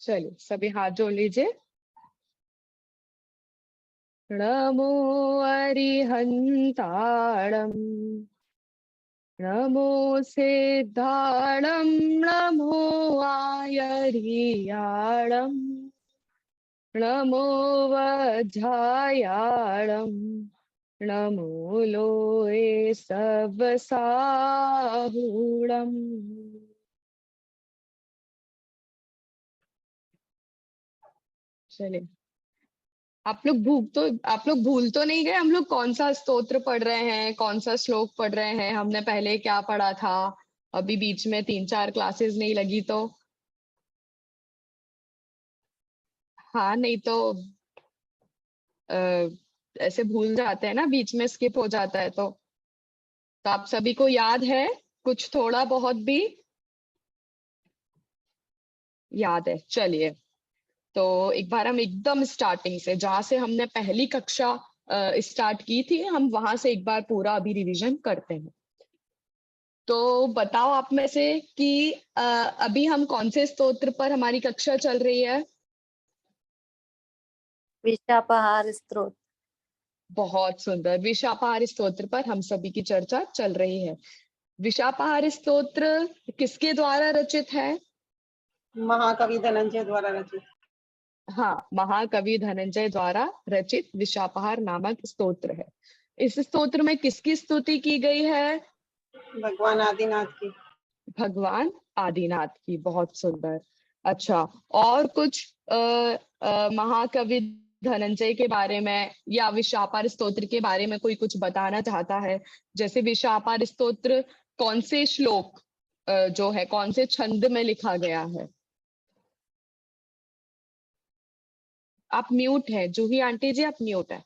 चलिए सभी हाथ जोड़ लीजिए। नमो अरिहंताणं, नमो सिद्धाणं, नमो आयर्याणं, नमो वज्रायाणं, नमो लोये सबसाहूणम्। चलिए, आप लोग भूल तो नहीं गए हम लोग कौन सा स्तोत्र पढ़ रहे हैं, कौन सा श्लोक पढ़ रहे हैं, हमने पहले क्या पढ़ा था? अभी बीच में 3-4 क्लासेस नहीं लगी तो? हाँ, नहीं तो आ, ऐसे भूल जाते हैं ना, बीच में स्किप हो जाता है तो आप सभी को याद है कुछ थोड़ा बहुत भी? याद है, चलिए। तो एक बार हम एकदम स्टार्टिंग से, जहां से हमने पहली कक्षा स्टार्ट की थी, हम वहां से एक बार पूरा अभी रिवीजन करते हैं। तो बताओ आप में से कि अभी हम कौन से स्तोत्र पर हमारी कक्षा चल रही है? विशापहार स्तोत्र। बहुत सुंदर, विशापहार स्तोत्र पर हम सभी की चर्चा चल रही है। विशापहार स्तोत्र किसके द्वारा रचित है? महाकवि धनंजय द्वारा रचित। हाँ, महाकवि धनंजय द्वारा रचित विशापहार नामक स्तोत्र है। इस स्तोत्र में किसकी स्तुति की गई है? भगवान आदिनाथ की। भगवान आदिनाथ की। बहुत सुंदर। अच्छा, और कुछ महाकवि धनंजय के बारे में या विशापार स्तोत्र के बारे में कोई कुछ बताना चाहता है? जैसे विशापार स्तोत्र कौन से श्लोक जो है, कौन से छंद में लिखा गया है? आप म्यूट है, जूही आंटी जी, आप म्यूट है।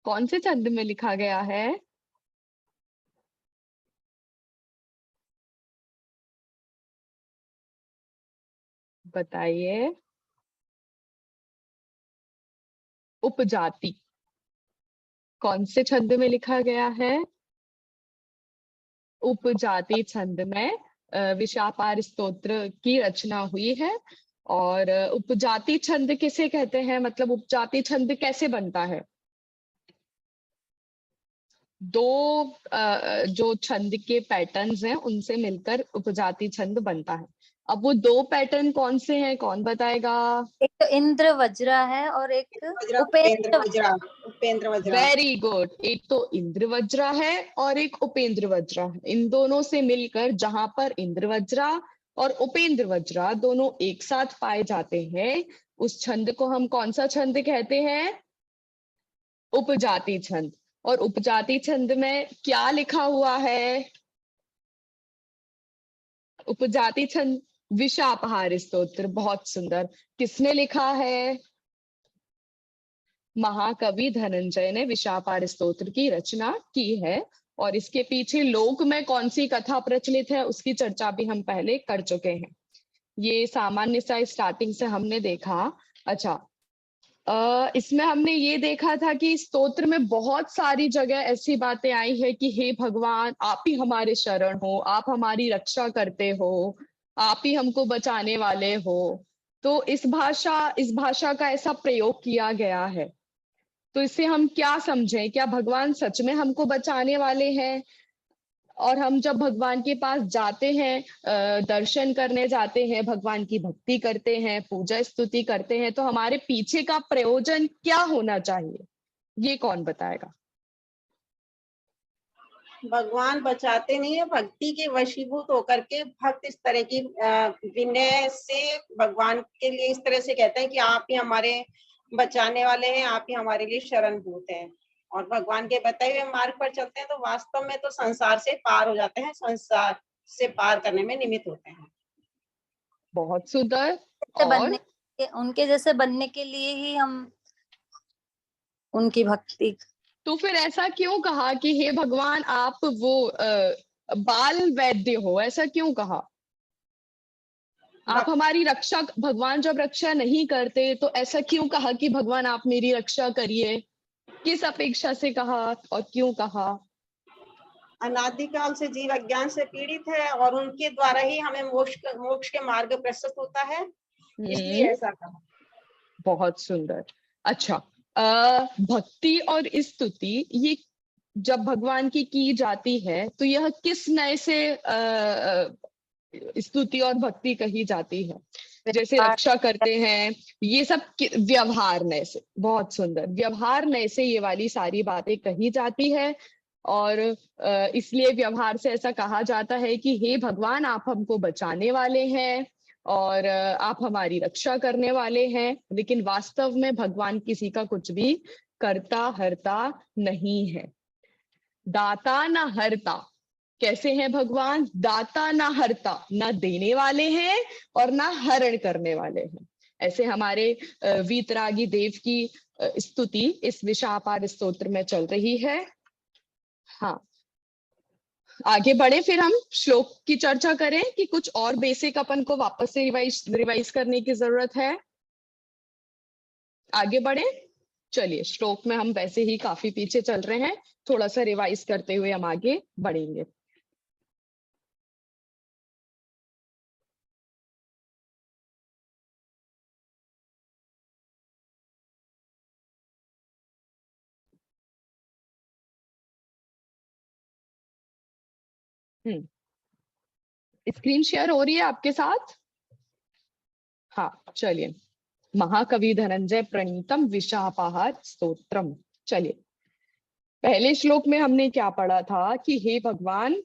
कौन से छंद में लिखा गया है? बताइए। उपजाति। कौन से छंद में लिखा गया है? उपजाति छंद में विशापार स्तोत्र की रचना हुई है। और उपजाति छंद किसे कहते हैं, मतलब उपजाति छंद कैसे बनता है? दो जो छंद के पैटर्न्स हैं उनसे मिलकर उपजाति छंद बनता है। अब वो दो पैटर्न कौन से हैं, कौन बताएगा? एक तो इंद्र वज्रा है और एक उपेंद्र वज्रा। उपेंद्र वज्रा। Very good. एक तो इंद्र वज्रा है और एक उपेंद्र वज्रा है। इन दोनों से मिलकर जहां पर इंद्र वज्रा और उपेंद्र वज्रा दोनों एक साथ पाए जाते हैं, उस छंद को हम कौन सा छंद कहते हैं? उपजाति छंद। और उपजाति छंद में क्या लिखा हुआ है? उपजाति छंद विशापहार स्तोत्र। बहुत सुंदर। किसने लिखा है? महाकवि धनंजय ने विशापार स्तोत्र की रचना की है। और इसके पीछे लोक में कौन सी कथा प्रचलित है उसकी चर्चा भी हम पहले कर चुके हैं। ये सामान्य सा स्टार्टिंग से हमने देखा। अच्छा, इसमें हमने ये देखा था कि स्तोत्र में बहुत सारी जगह ऐसी बातें आई है कि हे भगवान, आप ही हमारे शरण हो, आप हमारी रक्षा करते हो, आप ही हमको बचाने वाले हो। तो इस भाषा का ऐसा प्रयोग किया गया है। तो इससे हम क्या समझें? क्या भगवान सच में हमको बचाने वाले हैं? और हम जब भगवान के पास जाते हैं, दर्शन करने जाते हैं, भगवान की भक्ति करते हैं, पूजा स्तुति करते हैं, तो हमारे पीछे का प्रयोजन क्या होना चाहिए? ये कौन बताएगा? भगवान बचाते नहीं है, भक्ति के वशीभूत होकर के भक्त इस तरह की विनय से भगवान के लिए इस तरह से कहते हैं कि आप ही हमारे बचाने वाले हैं, आप ही हमारे लिए शरणभूत हैं। और भगवान के बताए हुए मार्ग पर चलते हैं तो वास्तव में तो संसार से पार हो जाते हैं, संसार से पार करने में निमित्त होते हैं। बहुत सुंदर। और उनके जैसे बनने के लिए ही हम उनकी भक्ति। तो फिर ऐसा क्यों कहा कि हे भगवान आप वो बाल वैद्य हो? ऐसा क्यों कहा? आप हमारी रक्षा, भगवान जब रक्षा नहीं करते तो ऐसा क्यों कहा कि भगवान आप मेरी रक्षा करिए? किस अपेक्षा से कहा और क्यों कहा? अनादिकाल से जीव अज्ञान से पीड़ित है और उनके द्वारा ही हमें मोक्ष के मार्ग प्रशस्त होता है, इसलिए ऐसा कहा। बहुत सुंदर। अच्छा, भक्ति और स्तुति ये जब भगवान की जाती है तो यह किस नए से स्तुति और भक्ति कही जाती है? जैसे रक्षा करते हैं, ये सब व्यवहार नए से। बहुत सुंदर, व्यवहार नए से ये वाली सारी बातें कही जाती है। और इसलिए व्यवहार से ऐसा कहा जाता है कि हे भगवान, आप हमको बचाने वाले हैं और आप हमारी रक्षा करने वाले हैं। लेकिन वास्तव में भगवान किसी का कुछ भी करता हरता नहीं है। दाता ना हरता। कैसे हैं भगवान? दाता ना हरता, ना देने वाले हैं और ना हरण करने वाले हैं। ऐसे हमारे वीतरागी देव की स्तुति इस विशापार स्तोत्र में चल रही है। हाँ, आगे बढ़े, फिर हम श्लोक की चर्चा करें कि कुछ और बेसिक अपन को वापस से रिवाइज करने की जरूरत है। आगे बढ़े, चलिए। श्लोक में हम वैसे ही काफी पीछे चल रहे हैं, थोड़ा सा रिवाइज करते हुए हम आगे बढ़ेंगे। स्क्रीन शेयर हो रही है आपके साथ? हाँ, चलिए। महाकवि धनंजय प्रणीतम विशापाहार स्तोत्रम। चलिए, पहले श्लोक में हमने क्या पढ़ा था कि हे भगवान,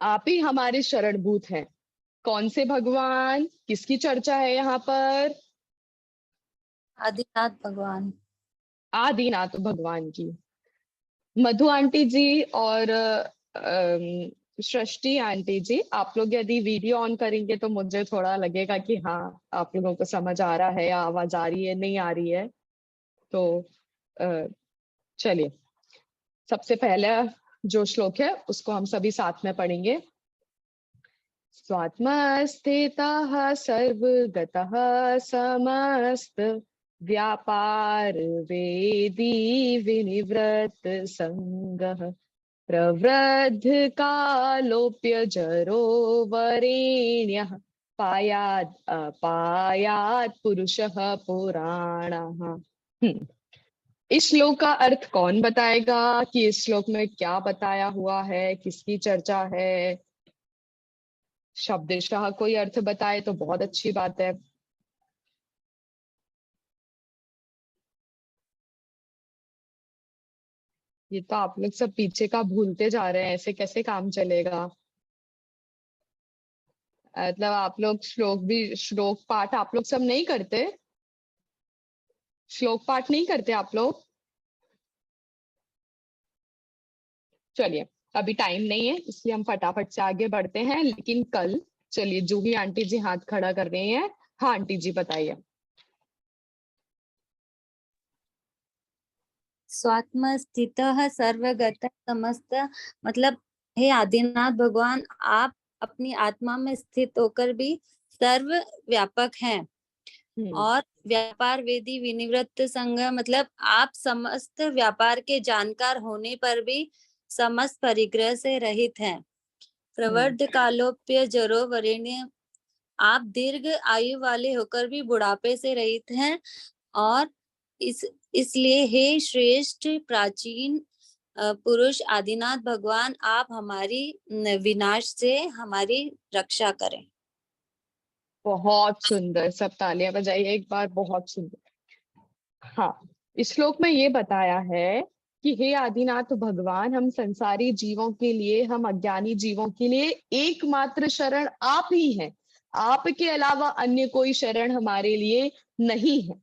आप ही हमारे शरणभूत हैं। कौन से भगवान? किसकी चर्चा है यहाँ पर? आदिनाथ भगवान। आदिनाथ भगवान की। मधु आंटी जी और सृष्टि आंटी जी, आप लोग यदि वीडियो ऑन करेंगे तो मुझे थोड़ा लगेगा कि हाँ, आप लोगों को समझ आ रहा है या आवाज आ रही है, नहीं आ रही है। तो चलिए, सबसे पहला जो श्लोक है उसको हम सभी साथ में पढ़ेंगे। स्वात्मस्थितः सर्वगतः समस्त व्यापार वेदी विनिवृत्त संगः प्रवृद्ध कालोप्य जरो वरेण्यः पायात् अपायात् पुरुषः पुराणः। इस श्लोक का अर्थ कौन बताएगा कि इस श्लोक में क्या बताया हुआ है, किसकी चर्चा है? शब्दशः कोई अर्थ बताए तो बहुत अच्छी बात है। ये तो आप लोग सब पीछे का भूलते जा रहे हैं, ऐसे कैसे काम चलेगा? मतलब आप लोग श्लोक पाठ आप लोग सब नहीं करते? श्लोक पाठ नहीं करते आप लोग? चलिए, अभी टाइम नहीं है इसलिए हम फटाफट से आगे बढ़ते हैं। लेकिन कल, चलिए, जूही आंटी जी हाथ खड़ा कर रही हैं। हाँ आंटी जी, बताइए। स्वात्म स्थितः सर्वगत समस्त, मतलब हे आदिनाथ भगवान, आप अपनी आत्मा में स्थित होकर भी सर्व व्यापक हैं। और व्यापार वेदी विनिवृत्त संग, मतलब आप समस्त व्यापार के जानकार होने पर भी समस्त परिग्रह से रहित हैं। प्रवर्ध कालोप्य जरो वरेण्य, आप दीर्घ आयु वाले होकर भी बुढ़ापे से रहित हैं। और इसलिए हे श्रेष्ठ प्राचीन पुरुष आदिनाथ भगवान, आप हमारी विनाश से हमारी रक्षा करें। बहुत सुंदर, सब तालियां बजाइए एक बार। बहुत सुंदर। हाँ, इस श्लोक में ये बताया है कि हे आदिनाथ भगवान, हम संसारी जीवों के लिए, हम अज्ञानी जीवों के लिए एकमात्र शरण आप ही हैं। आपके अलावा अन्य कोई शरण हमारे लिए नहीं है।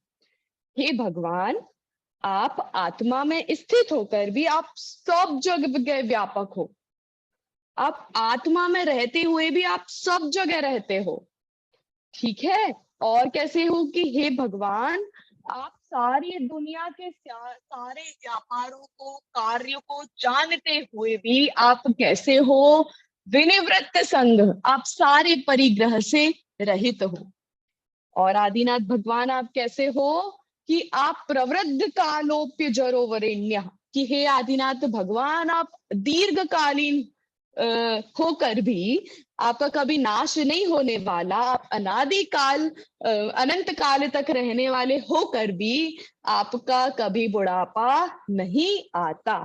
हे भगवान, आप आत्मा में स्थित होकर भी आप सब जगह व्यापक हो। आप आत्मा में रहते हुए भी आप सब जगह रहते हो, ठीक है? और कैसे हो कि हे भगवान, आप सारी दुनिया के सारे व्यापारों को, कार्यों को जानते हुए भी आप कैसे हो? विनिवृत्त संग, आप सारे परिग्रह से रहित हो। और आदिनाथ भगवान, आप कैसे हो कि आप प्रवृद्ध कालोप्य जरो वरेण्य, कि हे आदिनाथ भगवान, आप दीर्घकालीन होकर भी आपका कभी नाश नहीं होने वाला, आप अनादिकाल अनंत काल तक रहने वाले होकर भी आपका कभी बुढ़ापा नहीं आता।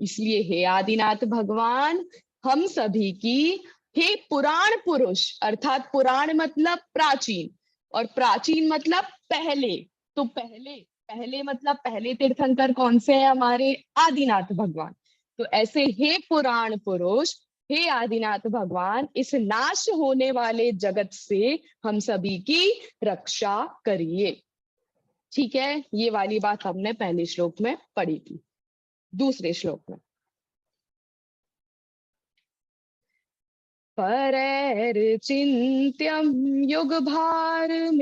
इसलिए हे आदिनाथ भगवान, हम सभी की, हे पुराण पुरुष, अर्थात पुराण मतलब प्राचीन और प्राचीन मतलब पहले, तो पहले पहले मतलब पहले तीर्थंकर कौन से हैं? हमारे आदिनाथ भगवान। तो ऐसे हे पुराण पुरुष, हे आदिनाथ भगवान, इस नाश होने वाले जगत से हम सभी की रक्षा करिए। ठीक है, ये वाली बात हमने पहले श्लोक में पढ़ी थी। दूसरे श्लोक में, परैर्चिन्त्यं युगभारमेकः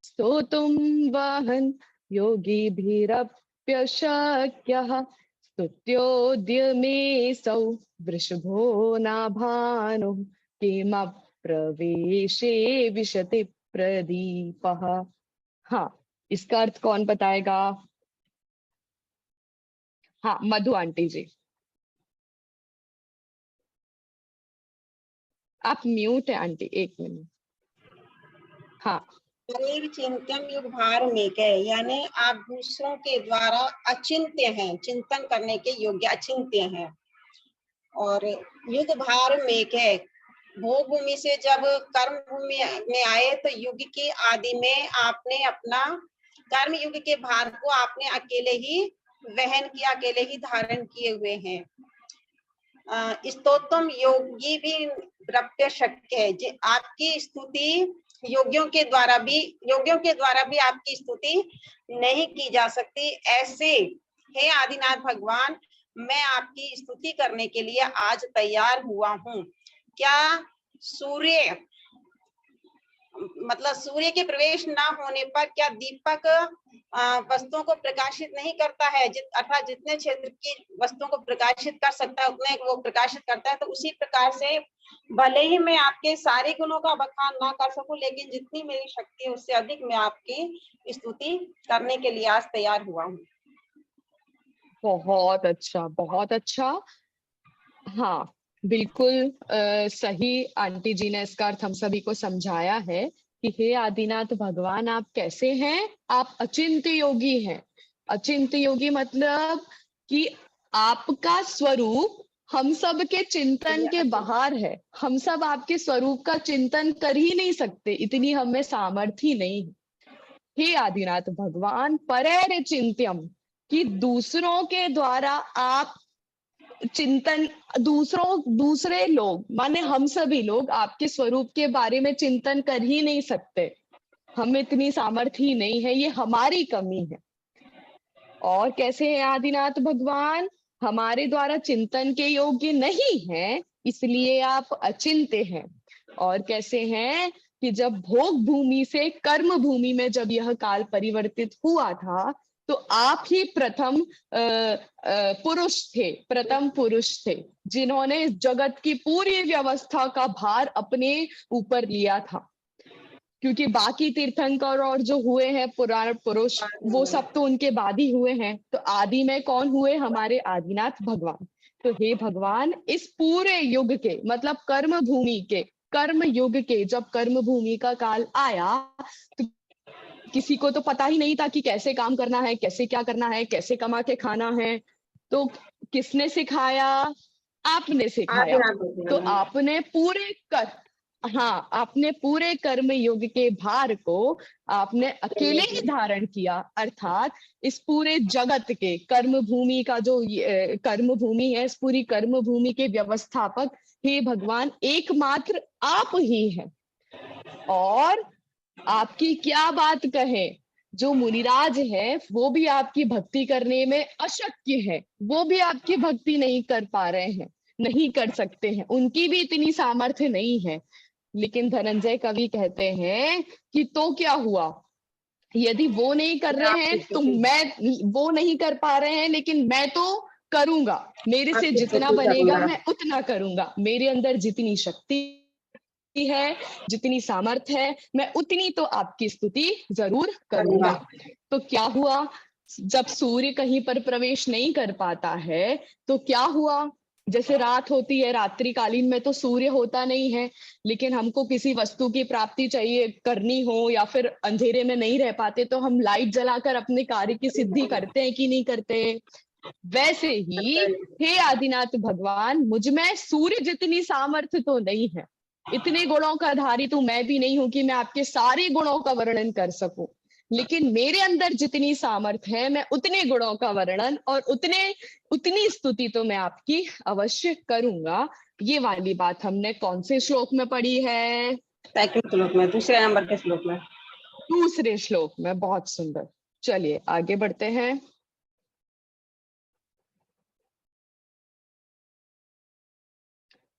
स्तोतुं वहन् योगिभिरप्यशक्यः स्तुत्योद्यमेऽसौ वृषभो नाभानुः किमप्रवेशे विशति प्रदीपः। हाँ, इसका अर्थ कौन बताएगा? हाँ, मधु आंटी जी, आप म्यूट है आंटी, एक मिनट। हाँ, शरीर चिंतन युग भार में के, यानी आप दूसरों के द्वारा अचिंत्य हैं, चिंतन करने के योग्य अचिंत्य हैं। और युग भार में के, भोग भूमि से जब कर्म भूमि में आए तो युग की आदि में आपने अपना कर्म युग के भार को आपने अकेले ही वहन किया, अकेले ही धारण किए हुए हैं। स्तोत्रम योगी भी द्रव्य शक्य है, आपकी स्तुति योगियों के द्वारा भी आपकी स्तुति नहीं की जा सकती। ऐसे हे आदिनाथ भगवान, मैं आपकी स्तुति करने के लिए आज तैयार हुआ हूँ। क्या सूर्य, मतलब सूर्य के प्रवेश ना होने पर क्या दीपक वस्तुओं को प्रकाशित नहीं करता है? अर्थात जितने क्षेत्र की वस्तुओं को प्रकाशित कर सकता है उतने वो प्रकाशित करता है। तो उसी प्रकार से भले ही मैं आपके सारे गुणों का बखान ना कर सकूं, लेकिन जितनी मेरी शक्ति है उससे अधिक मैं आपकी स्तुति करने के लिए आज तैयार हुआ हूँ। बहुत अच्छा, बहुत अच्छा। हाँ, बिल्कुल सही आंटी जी ने इसका अर्थ हम सभी को समझाया है कि हे आदिनाथ भगवान, आप कैसे हैं? आप अचिंत्य योगी हैं। अचिंत्य योगी मतलब कि आपका स्वरूप हम सब के चिंतन के बाहर है। हम सब आपके स्वरूप का चिंतन कर ही नहीं सकते, इतनी हमें सामर्थ्य नहीं है। हे आदिनाथ भगवान, परैर चिंत्यम, कि दूसरों के द्वारा आप चिंतन, दूसरे लोग माने हम सभी लोग आपके स्वरूप के बारे में चिंतन कर ही नहीं सकते। हमें इतनी सामर्थ्य ही नहीं है, ये हमारी कमी है। और कैसे है आदिनाथ भगवान? हमारे द्वारा चिंतन के योग्य नहीं है, इसलिए आप अचिंत्य हैं। और कैसे हैं कि जब भोग भूमि से कर्म भूमि में जब यह काल परिवर्तित हुआ था तो आप ही प्रथम पुरुष थे जिन्होंने जगत की पूरी व्यवस्था का भार अपने ऊपर लिया था। क्योंकि बाकी तीर्थंकर और जो हुए हैं पुराण पुरुष, वो सब तो उनके बाद ही हुए हैं। तो आदि में कौन हुए? हमारे आदिनाथ भगवान। तो हे भगवान, इस पूरे युग के मतलब कर्म युग के जब कर्म भूमि का काल आया तो किसी को तो पता ही नहीं था कि कैसे काम करना है, कैसे क्या करना है, कैसे कमा के खाना है। तो किसने सिखाया? आपने सिखाया। तो आपने पूरे कर्म युग के भार को आपने अकेले ही धारण किया। अर्थात इस पूरे जगत के कर्म भूमि का जो कर्म भूमि है, इस पूरी कर्म भूमि के व्यवस्थापक हे भगवान एकमात्र आप ही हैं। और आपकी क्या बात कहे, जो मुनिराज है वो भी आपकी भक्ति करने में अशक्य है, वो भी आपकी भक्ति नहीं कर पा रहे हैं, नहीं कर सकते हैं, उनकी भी इतनी सामर्थ्य नहीं है। लेकिन धनंजय कवि कहते हैं कि तो क्या हुआ, यदि वो नहीं कर रहे हैं तो वो नहीं कर पा रहे हैं, लेकिन मैं तो करूंगा, मेरे से जितना बनेगा मैं उतना करूंगा। मेरे अंदर जितनी शक्ति है, जितनी सामर्थ्य है, मैं उतनी तो आपकी स्तुति जरूर करूंगा। तो क्या हुआ जब सूर्य कहीं पर प्रवेश नहीं कर पाता है तो क्या हुआ, जैसे रात होती है, रात्रिकालीन में तो सूर्य होता नहीं है, लेकिन हमको किसी वस्तु की प्राप्ति चाहिए करनी हो या फिर अंधेरे में नहीं रह पाते तो हम लाइट जलाकर अपने कार्य की सिद्धि करते हैं कि नहीं करते। वैसे ही हे आदिनाथ भगवान, मुझ में सूर्य जितनी सामर्थ्य तो नहीं है, इतने गुणों का धारी तो मैं भी नहीं हूं कि मैं आपके सारे गुणों का वर्णन कर सकूं, लेकिन मेरे अंदर जितनी सामर्थ्य है मैं उतने गुणों का वर्णन और उतनी स्तुति तो मैं आपकी अवश्य करूंगा। ये वाली बात हमने कौन से श्लोक में पढ़ी है? सेकंड श्लोक में, दूसरे नंबर के श्लोक में। दूसरे श्लोक में। बहुत सुंदर। चलिए आगे बढ़ते हैं।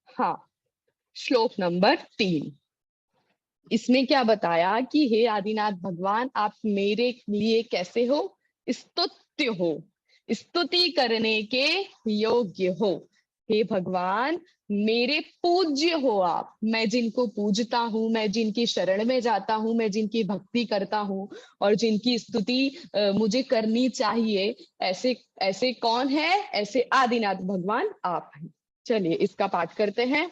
हाँ, श्लोक नंबर 3। इसमें क्या बताया कि हे आदिनाथ भगवान, आप मेरे लिए कैसे हो? स्तुत्य हो, स्तुति करने के योग्य हो। हे भगवान, मेरे पूज्य हो आप। मैं जिनको पूजता हूँ, मैं जिनकी शरण में जाता हूँ, मैं जिनकी भक्ति करता हूँ और जिनकी स्तुति मुझे करनी चाहिए, ऐसे ऐसे कौन है? ऐसे आदिनाथ भगवान आप हैं। चलिए इसका पाठ करते हैं।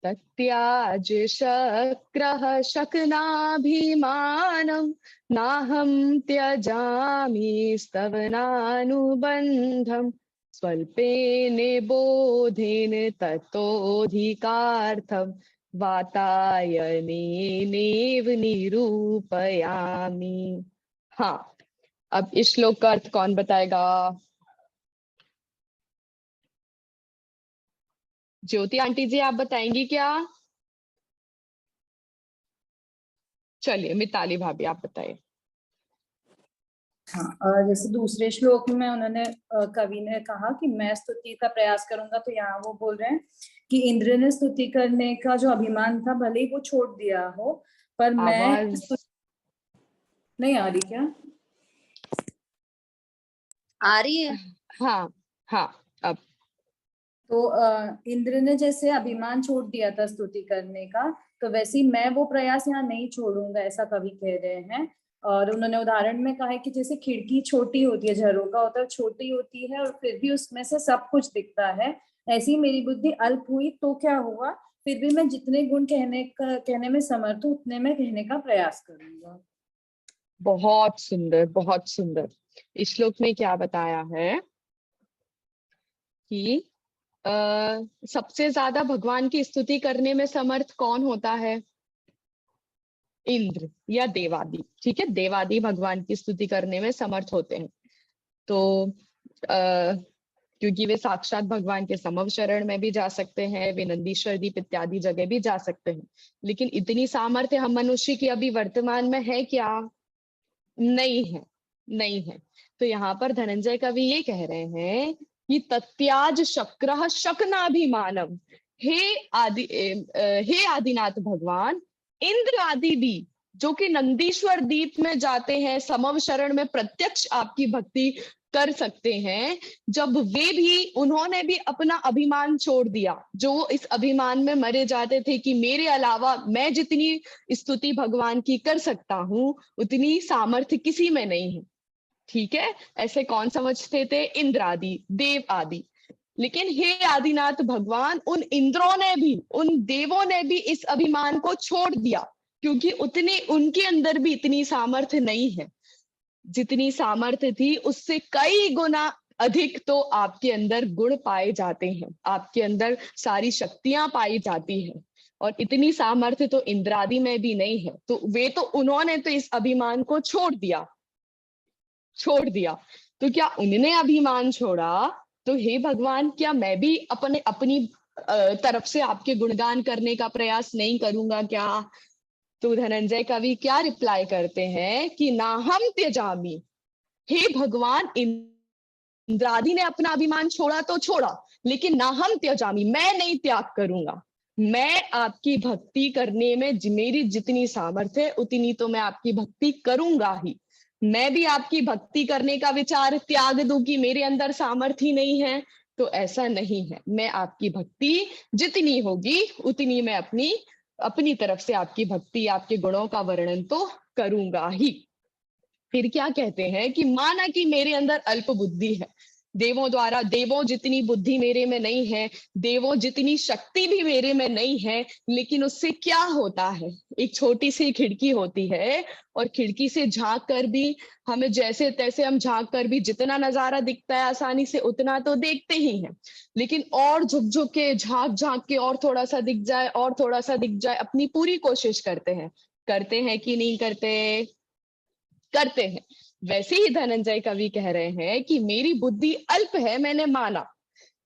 तत्याज शक्रः शकनाभिमानं नाहं त्यजामि स्तवनानुबन्धं स्वल्पेन बोधेन ततोऽधिकार्थं वातायनेनैव निरूपयामि। हाँ, अब इस श्लोक का अर्थ कौन बताएगा? ज्योति आंटी जी आप बताएंगी क्या? चलिए मिताली भाभी आप बताइए। हाँ, जैसे दूसरे श्लोक में उन्होंने कवि ने कहा कि मैं स्तुति का प्रयास करूंगा, तो यहाँ वो बोल रहे हैं कि इंद्र ने स्तुति करने का जो अभिमान था भले ही वो छोड़ दिया हो, पर मैं नहीं आ रही क्या? आ रही है। हाँ हाँ। अब तो इंद्र ने जैसे अभिमान छोड़ दिया था स्तुति करने का, तो वैसे ही मैं वो प्रयास यहाँ नहीं छोड़ूंगा, ऐसा कवि कह रहे हैं। और उन्होंने उदाहरण में कहा है कि जैसे खिड़की छोटी होती है, झरोका होता है, छोटी होती है और फिर भी उसमें से सब कुछ दिखता है, ऐसी मेरी बुद्धि अल्प हुई तो क्या हुआ, फिर भी मैं जितने गुण कहने में समर्थ हूँ उतने में कहने का प्रयास करूंगा। बहुत सुंदर, बहुत सुंदर। इस श्लोक में क्या बताया है कि सबसे ज्यादा भगवान की स्तुति करने में समर्थ कौन होता है? इंद्र या देवादि। ठीक है, देवादि भगवान की स्तुति करने में समर्थ होते हैं। तो क्योंकि वे साक्षात भगवान के समव शरण में भी जा सकते हैं, वे नंदीश्वर दीप इत्यादि जगह भी जा सकते हैं, लेकिन इतनी सामर्थ्य हम मनुष्य की अभी वर्तमान में है क्या? नहीं है, नहीं है। तो यहाँ पर धनंजय कवि ये कह रहे हैं कि तत्याज शक्रः शकनाभिमानम, हे आदिनाथ भगवान, इंद्र आदि भी जो कि नंदीश्वर दीप में जाते हैं, समव शरण में प्रत्यक्ष आपकी भक्ति कर सकते हैं, जब उन्होंने भी अपना अभिमान छोड़ दिया, जो इस अभिमान में मरे जाते थे कि मेरे अलावा मैं जितनी स्तुति भगवान की कर सकता हूँ उतनी सामर्थ्य किसी में नहीं है। ठीक है, ऐसे कौन समझते थे? इंद्र आदि, देव आदि। लेकिन हे आदिनाथ भगवान, उन इंद्रों ने भी, उन देवों ने भी इस अभिमान को छोड़ दिया, क्योंकि उनके अंदर भी इतनी सामर्थ्य नहीं है। जितनी सामर्थ्य थी उससे कई गुना अधिक तो आपके अंदर गुण पाए जाते हैं, आपके अंदर सारी शक्तियां पाई जाती हैं, और इतनी सामर्थ्य तो इंद्रादि में भी नहीं है। तो उन्होंने तो इस अभिमान को छोड़ दिया। तो क्या उन्होंने अभिमान छोड़ा तो हे भगवान, क्या मैं भी अपनी तरफ से आपके गुणगान करने का प्रयास नहीं करूंगा क्या? तो धनंजय कवि क्या रिप्लाई करते हैं कि ना हम त्यजामी, हे भगवान, इंद्रादि ने अपना अभिमान छोड़ा तो छोड़ा, लेकिन ना हम त्यजामी, मैं नहीं त्याग करूंगा। मैं आपकी भक्ति करने में मेरी जितनी सामर्थ्य है उतनी तो मैं आपकी भक्ति करूंगा ही। मैं भी आपकी भक्ति करने का विचार त्याग दूं कि मेरे अंदर सामर्थ्य ही नहीं है, तो ऐसा नहीं है। मैं आपकी भक्ति जितनी होगी उतनी मैं अपनी तरफ से आपकी भक्ति, आपके गुणों का वर्णन तो करूंगा ही। फिर क्या कहते हैं कि माना कि मेरे अंदर अल्प बुद्धि है, देवों जितनी बुद्धि मेरे में नहीं है, देवों जितनी शक्ति भी मेरे में नहीं है, लेकिन उससे क्या होता है, एक छोटी सी खिड़की होती है और खिड़की से झांक कर भी हमें जैसे तैसे हम झांक कर भी जितना नजारा दिखता है आसानी से उतना तो देखते ही हैं, लेकिन और झुक झुक के झांक झांक के और थोड़ा सा दिख जाए और थोड़ा सा दिख जाए अपनी पूरी कोशिश करते हैं कि नहीं करते? करते हैं। वैसे ही धनंजय कवि कह रहे हैं कि मेरी बुद्धि अल्प है, मैंने माना,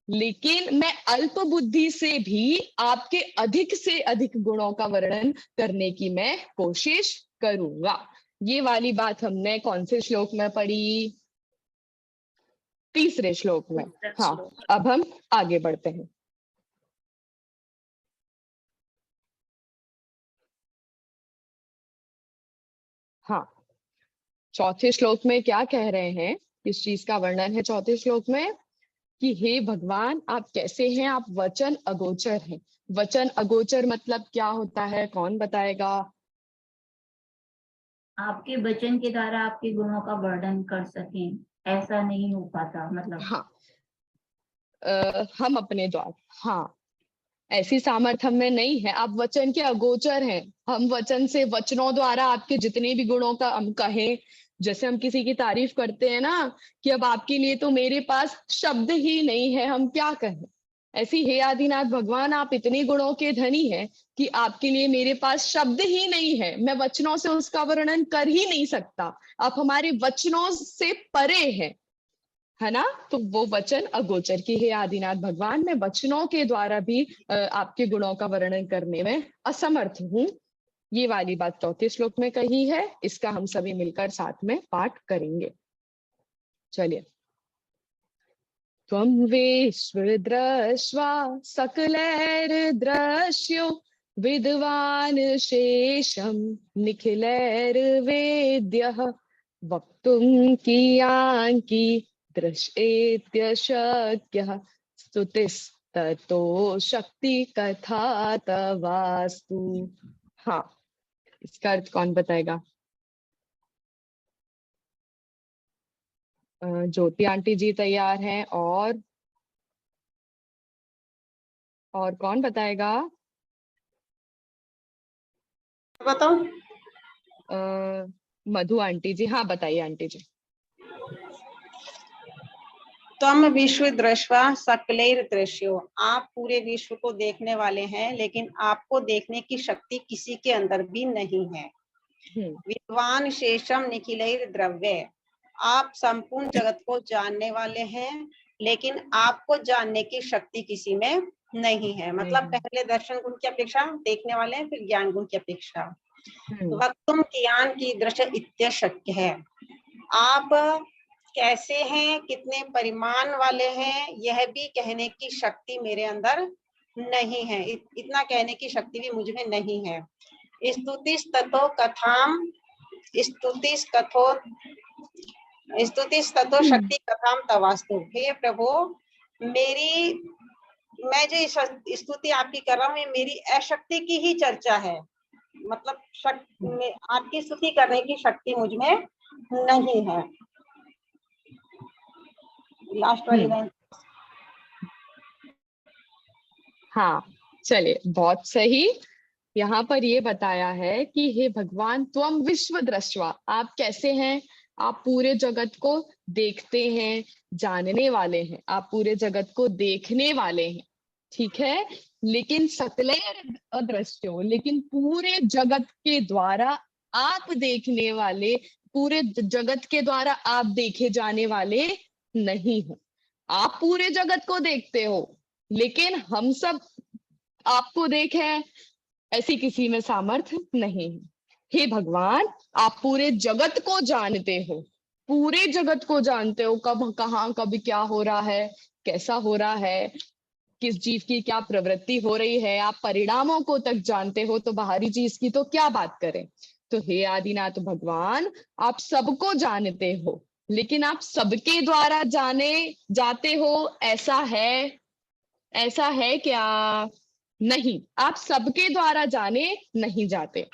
लेकिन मैं अल्प बुद्धि से भी आपके अधिक से अधिक गुणों का वर्णन करने की मैं कोशिश करूंगा। ये वाली बात हमने कौन से श्लोक में पढ़ी? तीसरे श्लोक में। हाँ, अब हम आगे बढ़ते हैं। हाँ, चौथे श्लोक में क्या कह रहे हैं? किस चीज का वर्णन है चौथे श्लोक में? कि हे भगवान आप कैसे हैं, आप वचन अगोचर हैं। वचन अगोचर मतलब क्या होता है, कौन बताएगा? आपके वचन के द्वारा आपके गुणों का वर्णन कर सकें, ऐसा नहीं हो पाता, मतलब। हाँ, हम अपने द्वारा, हाँ, ऐसी सामर्थ्य हमें नहीं है, आप वचन के अगोचर हैं। हम वचन से, वचनों द्वारा आपके जितने भी गुणों का हम कहें, जैसे हम किसी की तारीफ करते हैं ना कि अब आपके लिए तो मेरे पास शब्द ही नहीं है, हम क्या कहें, ऐसी हे आदिनाथ भगवान आप इतने गुणों के धनी हैं कि आपके लिए मेरे पास शब्द ही नहीं है, मैं वचनों से उसका वर्णन कर ही नहीं सकता, आप हमारे वचनों से परे हैं, है ना? तो वो वचन अगोचर की हे आदिनाथ भगवान, मैं वचनों के द्वारा भी आपके गुणों का वर्णन करने में असमर्थ हूँ। ये वाली बात चौथे श्लोक में कही है, इसका हम सभी मिलकर साथ में पाठ करेंगे। चलिए। त्वं विश्वद्रष्टा सकलैर्दृश्यो विद्वान् शेषं निखिलैर्वेद्यः वक्तुं कियाङ्की दृश्येत्यशक्यः स्तुतिस्ततो शक्ति कथा तवास्तु। हाँ, इसका अर्थ कौन बताएगा? ज्योति आंटी जी तैयार हैं, और कौन बताएगा? बताओ। मधु आंटी जी। हाँ बताइए आंटी जी। त्वं विश्व दृष्टा सकलैर दृश्यो, आप पूरे विश्व को देखने वाले हैं, लेकिन आपको देखने की शक्ति किसी के अंदर भी नहीं है। विद्वान शेषम निखिलैर द्रव्य, आप संपूर्ण जगत को जानने वाले हैं, लेकिन आपको जानने की शक्ति किसी में नहीं है। मतलब पहले दर्शन गुण की अपेक्षा देखने वाले हैं, फिर ज्ञान गुण की अपेक्षा। वक्तुम ज्ञान की दृश्य इत्यशक्य है, आप कैसे हैं, कितने परिमाण वाले हैं, यह भी कहने की शक्ति मेरे अंदर नहीं है, इतना कहने की शक्ति भी मुझ में नहीं है। स्तुतिस ततो कथाम, स्तुतिस ततो शक्ति कथाम तवास्तु। हे प्रभु, मैं जो स्तुति आपकी कर रहा हूँ, ये मेरी अशक्ति की ही चर्चा है। मतलब आपकी स्तुति करने की शक्ति मुझ में नहीं है। लास्ट वाली लाइन। हाँ चलिए, बहुत सही। यहाँ पर ये बताया है कि हे भगवान त्वं विश्व दृष्टा, आप कैसे हैं, आप पूरे जगत को देखते हैं, जानने वाले हैं, आप पूरे जगत को देखने वाले हैं, ठीक है, लेकिन सकलैर अदृश्यो, लेकिन पूरे जगत के द्वारा आप देखने वाले, पूरे जगत के द्वारा आप देखे जाने वाले नहीं हो। आप पूरे जगत को देखते हो, लेकिन हम सब आपको देखें ऐसी किसी में सामर्थ्य नहीं है। हे भगवान, आप पूरे जगत को जानते हो, पूरे जगत को जानते हो, कब कहाँ कब क्या हो रहा है, कैसा हो रहा है, किस जीव की क्या प्रवृत्ति हो रही है, आप परिणामों को तक जानते हो, तो बाहरी चीज की तो क्या बात करें। तो हे आदिनाथ भगवान, आप सबको जानते हो, लेकिन आप सबके द्वारा जाने जाते हो, ऐसा है क्या? नहीं, आप सबके द्वारा जाने नहीं जाते।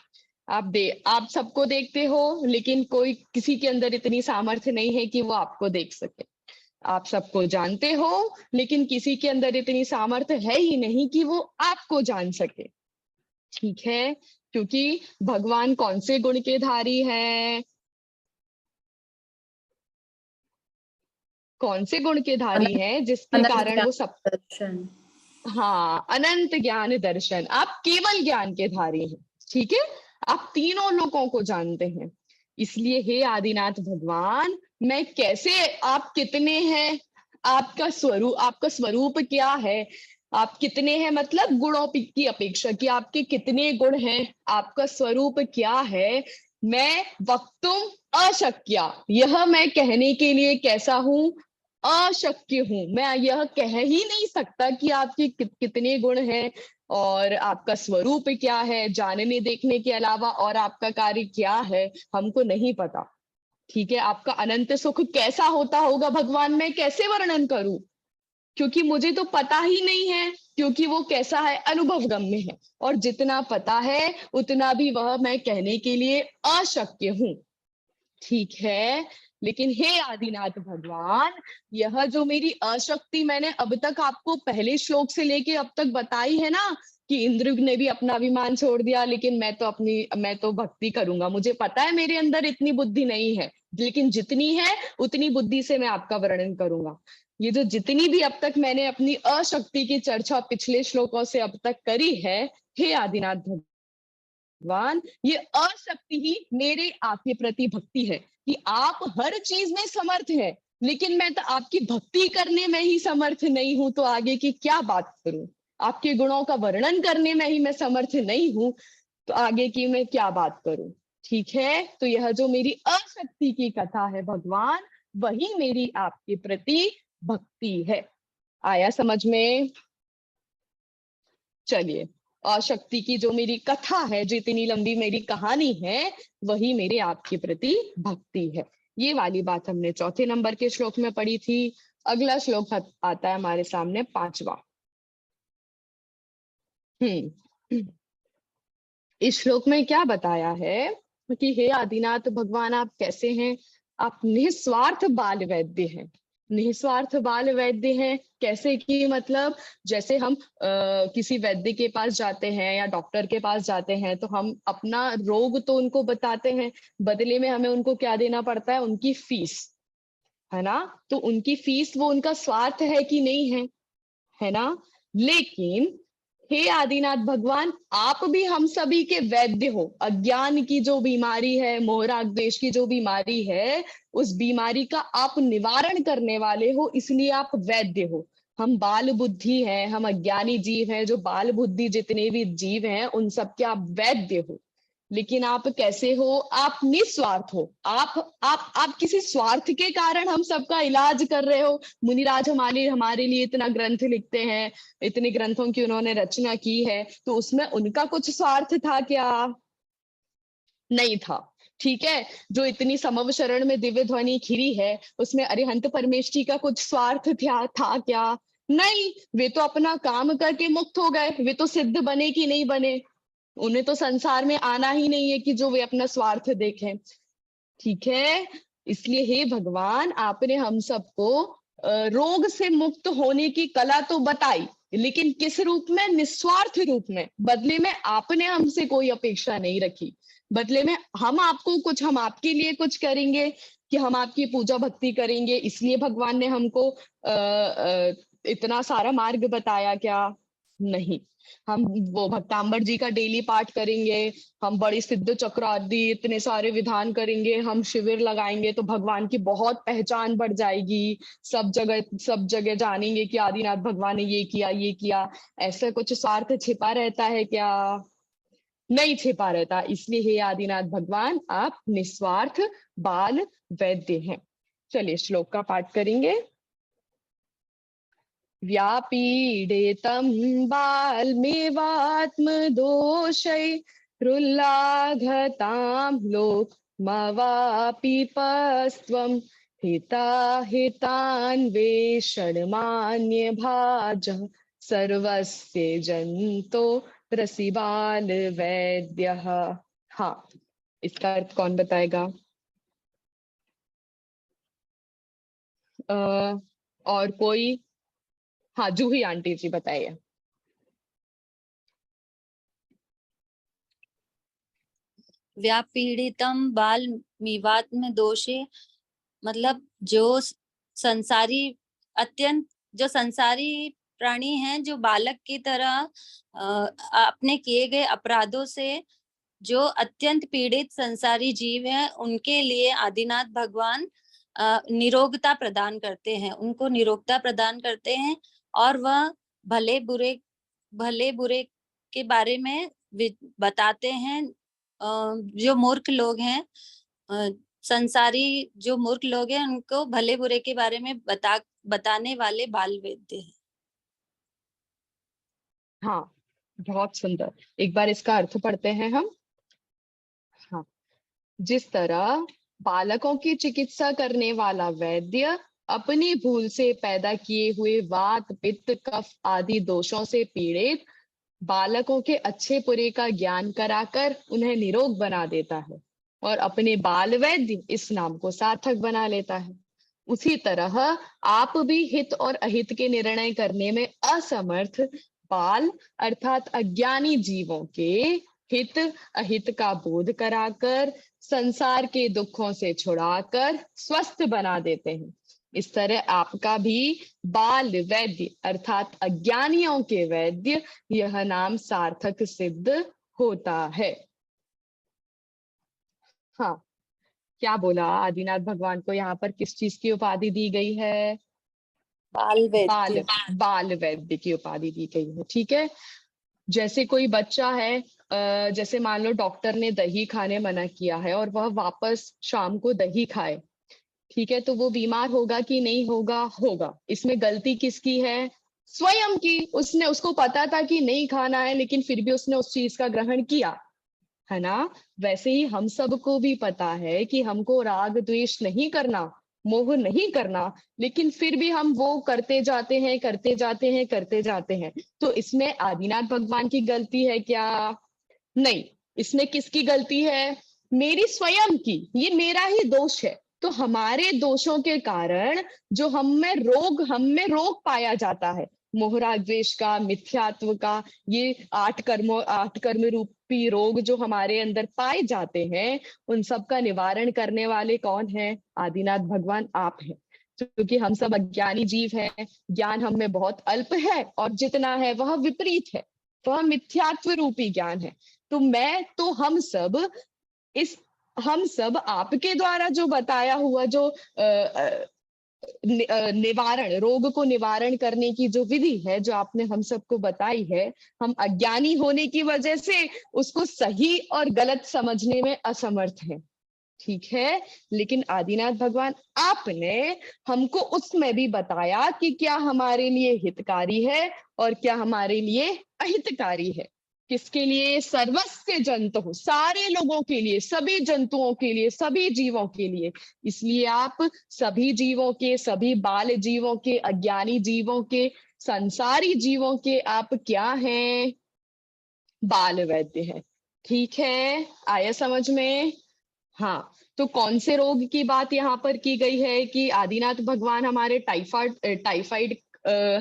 आप सबको देखते हो, लेकिन कोई किसी के अंदर इतनी सामर्थ्य नहीं है कि वो आपको देख सके। आप सबको जानते हो, लेकिन किसी के अंदर इतनी सामर्थ्य है ही नहीं कि वो आपको जान सके। ठीक है, क्योंकि भगवान कौन से गुण के धारी हैं? कौन से गुण के धारी हैं जिसके अनंत कारण ज्ञान वो सब, दर्शन। हाँ, अनंत ज्ञान दर्शन। आप केवल ज्ञान के धारी हैं। ठीक है, आप तीनों लोगों को जानते हैं। इसलिए हे आदिनाथ भगवान, मैं कैसे, आप कितने हैं, आपका स्वरूप क्या है, आप कितने हैं, मतलब गुणों की अपेक्षा कि आपके कितने गुण हैं, आपका स्वरूप क्या है, मैं वक्तुम अशक्या, यह मैं कहने के लिए कैसा हूं, अशक्य हूं। मैं यह कह ही नहीं सकता कि आपके कितने गुण हैं और आपका स्वरूप क्या है, जानने देखने के अलावा और आपका कार्य क्या है, हमको नहीं पता। ठीक है, आपका अनंत सुख कैसा होता होगा भगवान, मैं कैसे वर्णन करूं, क्योंकि मुझे तो पता ही नहीं है, क्योंकि वो कैसा है, अनुभव गम्य है, और जितना पता है उतना भी वह मैं कहने के लिए अशक्य हूं। ठीक है, लेकिन हे आदिनाथ भगवान, यह जो मेरी अशक्ति मैंने अब तक आपको पहले श्लोक से लेके अब तक बताई है ना, कि इंद्र ने भी अपना अभिमान छोड़ दिया, लेकिन मैं तो भक्ति करूंगा, मुझे पता है मेरे अंदर इतनी बुद्धि नहीं है, लेकिन जितनी है उतनी बुद्धि से मैं आपका वर्णन करूंगा। ये जो जितनी भी अब तक मैंने अपनी अशक्ति की चर्चा पिछले श्लोकों से अब तक करी है, हे आदिनाथ भगवान, ये अशक्ति ही मेरे आपके प्रति भक्ति है, कि आप हर चीज में समर्थ है, लेकिन मैं तो आपकी भक्ति करने में ही समर्थ नहीं हूं, तो आगे की क्या बात करूं। आपके गुणों का वर्णन करने में ही मैं समर्थ नहीं हूं, तो आगे की मैं क्या बात करूं। ठीक है, तो यह जो मेरी अशक्ति की कथा है भगवान, वही मेरी आपके प्रति भक्ति है। आया समझ में? चलिए, अशक्ति की जो मेरी कथा है, जो इतनी लंबी मेरी कहानी है, वही मेरे आपके प्रति भक्ति है। ये वाली बात हमने चौथे नंबर के श्लोक में पढ़ी थी। अगला श्लोक आता है हमारे सामने, 5वां। इस श्लोक में क्या बताया है कि हे आदिनाथ भगवान, आप कैसे हैं, आप निस्वार्थ बाल वैद्य हैं। निस्वार्थ बाल वैद्य हैं कैसे, कि मतलब जैसे हम किसी वैद्य के पास जाते हैं या डॉक्टर के पास जाते हैं, तो हम अपना रोग तो उनको बताते हैं, बदले में हमें उनको क्या देना पड़ता है, उनकी फीस, है ना। तो उनकी फीस वो उनका स्वार्थ है कि नहीं है, है ना। लेकिन हे आदिनाथ भगवान, आप भी हम सभी के वैद्य हो। अज्ञान की जो बीमारी है, मोहराग द्वेष की जो बीमारी है, उस बीमारी का आप निवारण करने वाले हो, इसलिए आप वैद्य हो। हम बाल बुद्धि हैं, हम अज्ञानी जीव हैं, जो बाल बुद्धि जितने भी जीव हैं उन सबके आप वैद्य हो। लेकिन आप कैसे हो, आप निस्वार्थ हो। आप किसी स्वार्थ के कारण हम सबका इलाज कर रहे हो। मुनिराज हमारे लिए इतना ग्रंथ लिखते हैं, इतने ग्रंथों की उन्होंने रचना की है, तो उसमें उनका कुछ स्वार्थ था क्या? नहीं था। ठीक है, जो इतनी समव शरण में दिव्य ध्वनि खिरी है, उसमें अरिहंत परमेष्ठी का कुछ स्वार्थ था क्या? नहीं, वे तो अपना काम करके मुक्त हो गए, वे तो सिद्ध बने कि नहीं बने, उन्हें तो संसार में आना ही नहीं है कि जो वे अपना स्वार्थ देखें। ठीक है, इसलिए हे भगवान, आपने हम सबको रोग से मुक्त होने की कला तो बताई, लेकिन किस रूप में? निस्वार्थ रूप में। बदले में आपने हमसे कोई अपेक्षा नहीं रखी, बदले में हम आपके लिए कुछ करेंगे, कि हम आपकी पूजा भक्ति करेंगे, इसलिए भगवान ने हमको इतना सारा मार्ग बताया क्या? नहीं। हम वो भक्तांबर जी का डेली पाठ करेंगे, हम बड़ी सिद्ध चक्र आदि इतने सारे विधान करेंगे, हम शिविर लगाएंगे, तो भगवान की बहुत पहचान बढ़ जाएगी, सब जगह जानेंगे कि आदिनाथ भगवान ने ये किया। ऐसा कुछ स्वार्थ छिपा रहता है क्या? नहीं छिपा रहता। इसलिए हे आदिनाथ भगवान, आप निस्वार्थ बाल वैद्य हैं। चलिए श्लोक का पाठ करेंगे। व्यापीडेतं बालमेवात्मदोषैरुल्लाघतां लोकमवापिपस्त्वं हिताहितान्वेषणमान्यभाजः सर्वस्य जन्तो रसिबाल वैद्यः। हाँ, इसका अर्थ कौन बताएगा? और कोई? हाँ, जूही आंटी जी बताइए। व्यापीड़ितम बाल विवात्म दोषे, मतलब जो संसारी अत्यंत जो संसारी प्राणी हैं, जो बालक की तरह अपने किए गए अपराधों से जो अत्यंत पीड़ित संसारी जीव हैं, उनके लिए आदिनाथ भगवान निरोगता प्रदान करते हैं, उनको निरोगता प्रदान करते हैं। और वह भले बुरे के बारे में बताते हैं। जो मूर्ख लोग हैं, संसारी जो मूर्ख लोग हैं, उनको भले बुरे के बारे में बताने वाले बाल वैद्य हैं। हाँ, बहुत सुंदर। एक बार इसका अर्थ पढ़ते हैं हम। हाँ, जिस तरह बालकों की चिकित्सा करने वाला वैद्य अपनी भूल से पैदा किए हुए वात, पित्त, कफ आदि दोषों से पीड़ित बालकों के अच्छे बुरे का ज्ञान कराकर उन्हें निरोग बना देता है और अपने बाल वैद्य इस नाम को सार्थक बना लेता है, उसी तरह आप भी हित और अहित के निर्णय करने में असमर्थ बाल अर्थात अज्ञानी जीवों के हित अहित का बोध कराकर संसार के दुखों से छुड़ाकर स्वस्थ बना देते हैं। इस तरह आपका भी बाल वैद्य अर्थात अज्ञानियों के वैद्य यह नाम सार्थक सिद्ध होता है। हाँ, क्या बोला? आदिनाथ भगवान को यहाँ पर किस चीज की उपाधि दी गई है? बाल बाल वैद्य। बाल वैद्य की उपाधि दी गई है। ठीक है, जैसे कोई बच्चा है, जैसे मान लो डॉक्टर ने दही खाने मना किया है और वह वापस शाम को दही खाए, ठीक है, तो वो बीमार होगा कि नहीं होगा? होगा। इसमें गलती किसकी है? स्वयं की। उसको पता था कि नहीं खाना है, लेकिन फिर भी उसने उस चीज का ग्रहण किया, है ना? वैसे ही हम सबको भी पता है कि हमको राग द्वेष नहीं करना, मोह नहीं करना, लेकिन फिर भी हम वो करते जाते हैं, करते जाते हैं, करते जाते हैं। तो इसमें आदिनाथ भगवान की गलती है क्या? नहीं। इसमें किसकी गलती है? मेरी स्वयं की। ये मेरा ही दोष है। तो हमारे दोषों के कारण जो हम में रोग पाया जाता है, मोहरा द्वेष का, मिथ्यात्व का, ये 8 कर्म रूपी रोग जो हमारे अंदर पाए जाते हैं, उन सब का निवारण करने वाले कौन है? आदिनाथ भगवान आप हैं। क्योंकि हम सब अज्ञानी जीव हैं, ज्ञान हम में बहुत अल्प है और जितना है वह विपरीत है, वह मिथ्यात्व रूपी ज्ञान है। तो हम सब आपके द्वारा जो बताया हुआ जो निवारण, रोग को निवारण करने की जो विधि है, जो आपने हम सबको बताई है, हम अज्ञानी होने की वजह से उसको सही और गलत समझने में असमर्थ हैं। ठीक है, लेकिन आदिनाथ भगवान आपने हमको उसमें भी बताया कि क्या हमारे लिए हितकारी है और क्या हमारे लिए अहितकारी है। किसके लिए? सर्वस्य जंतु, सारे लोगों के लिए, सभी जंतुओं के लिए, सभी जीवों के लिए। इसलिए आप सभी जीवों के, सभी बाल जीवों के, अज्ञानी जीवों के, संसारी जीवों के आप क्या हैं? बाल वैद्य है। ठीक है, आया समझ में? हाँ, तो कौन से रोग की बात यहाँ पर की गई है कि आदिनाथ भगवान हमारे टाइफाइड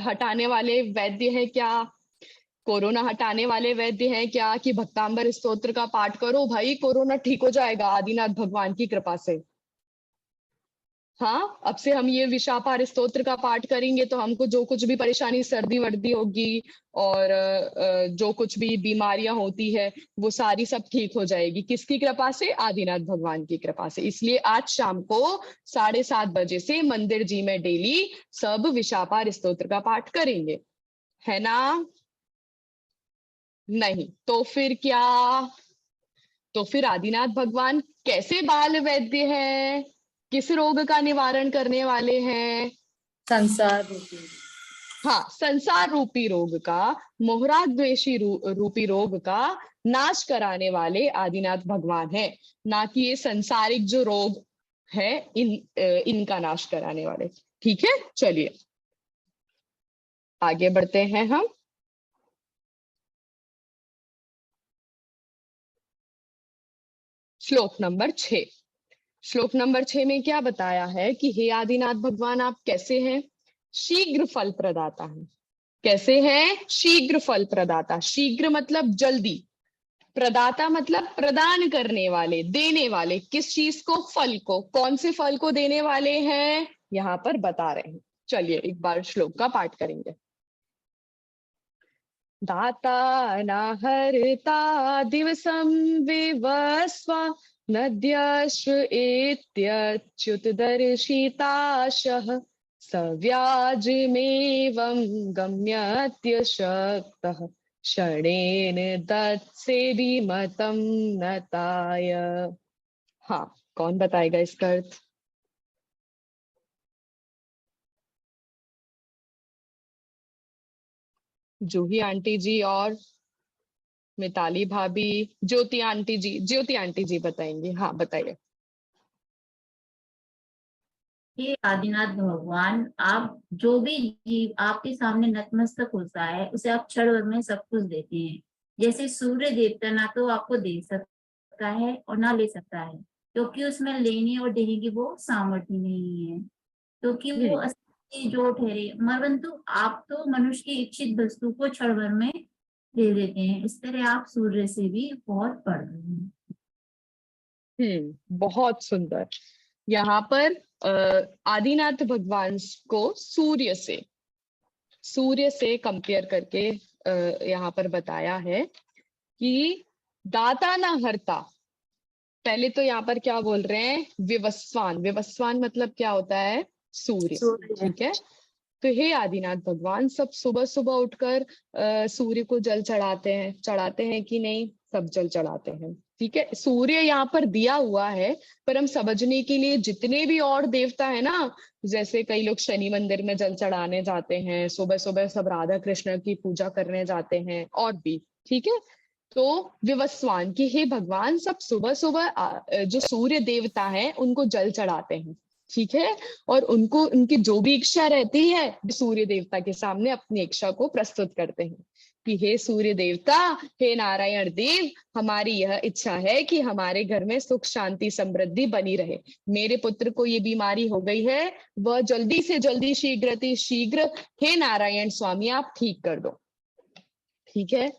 हटाने वाले वैद्य है क्या? कोरोना हटाने वाले वैद्य हैं क्या? कि भक्तांबर स्तोत्र का पाठ करो भाई, कोरोना ठीक हो जाएगा आदिनाथ भगवान की कृपा से। हाँ, अब से हम ये विशापार स्तोत्र का पाठ करेंगे तो हमको जो कुछ भी परेशानी, सर्दी वर्दी होगी और जो कुछ भी बीमारियां होती है, वो सारी सब ठीक हो जाएगी। किसकी कृपा से? आदिनाथ भगवान की कृपा से। इसलिए आज शाम को 7:30 बजे से मंदिर जी में डेली सब विशापार स्तोत्र का पाठ करेंगे, है ना? नहीं तो फिर क्या? तो फिर आदिनाथ भगवान कैसे बाल वैद्य है? किस रोग का निवारण करने वाले हैं? संसार रूपी। हाँ, संसार रूपी रोग का, मोहरा द्वेषी रूपी रोग का नाश कराने वाले आदिनाथ भगवान है, ना कि ये संसारिक जो रोग है इनका नाश कराने वाले। ठीक है, चलिए आगे बढ़ते हैं हम। श्लोक नंबर 6। श्लोक नंबर 6 में क्या बताया है कि हे आदिनाथ भगवान आप कैसे हैं? शीघ्र फल प्रदाता हैं। कैसे हैं? शीघ्र फल प्रदाता। शीघ्र मतलब जल्दी, प्रदाता मतलब प्रदान करने वाले, देने वाले। किस चीज को? फल को। कौन से फल को देने वाले हैं यहाँ पर बता रहे हैं। चलिए एक बार श्लोक का पाठ करेंगे। दाता न हर्ता दिवसं विवस्वा नद्यश्व इत्यच्युत दर्शिताशः सव्याजमेवं गम्यत्यशक्तः क्षणेन दत्सेबि मतं नताय। हाँ, कौन बताएगा इसका अर्थ? जूही आंटी जी और मिताली भाभी, ज्योति आंटी जी बताएंगे। हाँ बताइए। हे आदिनाथ भगवान, आप जो भी जीव आपके सामने नतमस्तक होता है उसे आप क्षण भर में सब कुछ देते हैं। जैसे सूर्य देवता ना तो आपको दे सकता है और ना ले सकता है, क्योंकि उसमें लेने और देने की वो सामर्थ्य नहीं है, क्योंकि वो असली जो ठहरे। परंतु आप तो मनुष्य की इच्छित वस्तु को क्षण भर में दे देते हैं। इस तरह आप सूर्य से भी बहुत बढ़ रहे हैं। बहुत सुंदर। यहाँ पर आदिनाथ भगवान को सूर्य से कंपेयर करके यहाँ पर बताया है कि दाता ना हरता। पहले तो यहाँ पर क्या बोल रहे हैं? विवस्वान मतलब क्या होता है? सूर्य। ठीक है। तो हे आदिनाथ भगवान, सब सुबह सुबह उठकर सूर्य को जल चढ़ाते हैं कि नहीं? सब जल चढ़ाते हैं। ठीक है। सूर्य यहाँ पर दिया हुआ है, पर हम समझने के लिए जितने भी और देवता है ना, जैसे कई लोग शनि मंदिर में जल चढ़ाने जाते हैं, सुबह सुबह सब राधा कृष्ण की पूजा करने जाते हैं और भी। ठीक है। तो विवस्वान की हे भगवान, सब सुबह सुबह जो सूर्य देवता है उनको जल चढ़ाते हैं। ठीक है। और उनको उनकी जो भी इच्छा रहती है सूर्य देवता के सामने अपनी इच्छा को प्रस्तुत करते हैं कि हे सूर्य देवता, हे नारायण देव, हमारी यह इच्छा है कि हमारे घर में सुख शांति समृद्धि बनी रहे। मेरे पुत्र को ये बीमारी हो गई है, वह जल्दी से जल्दी शीघ्र हे नारायण स्वामी आप ठीक कर दो। ठीक है।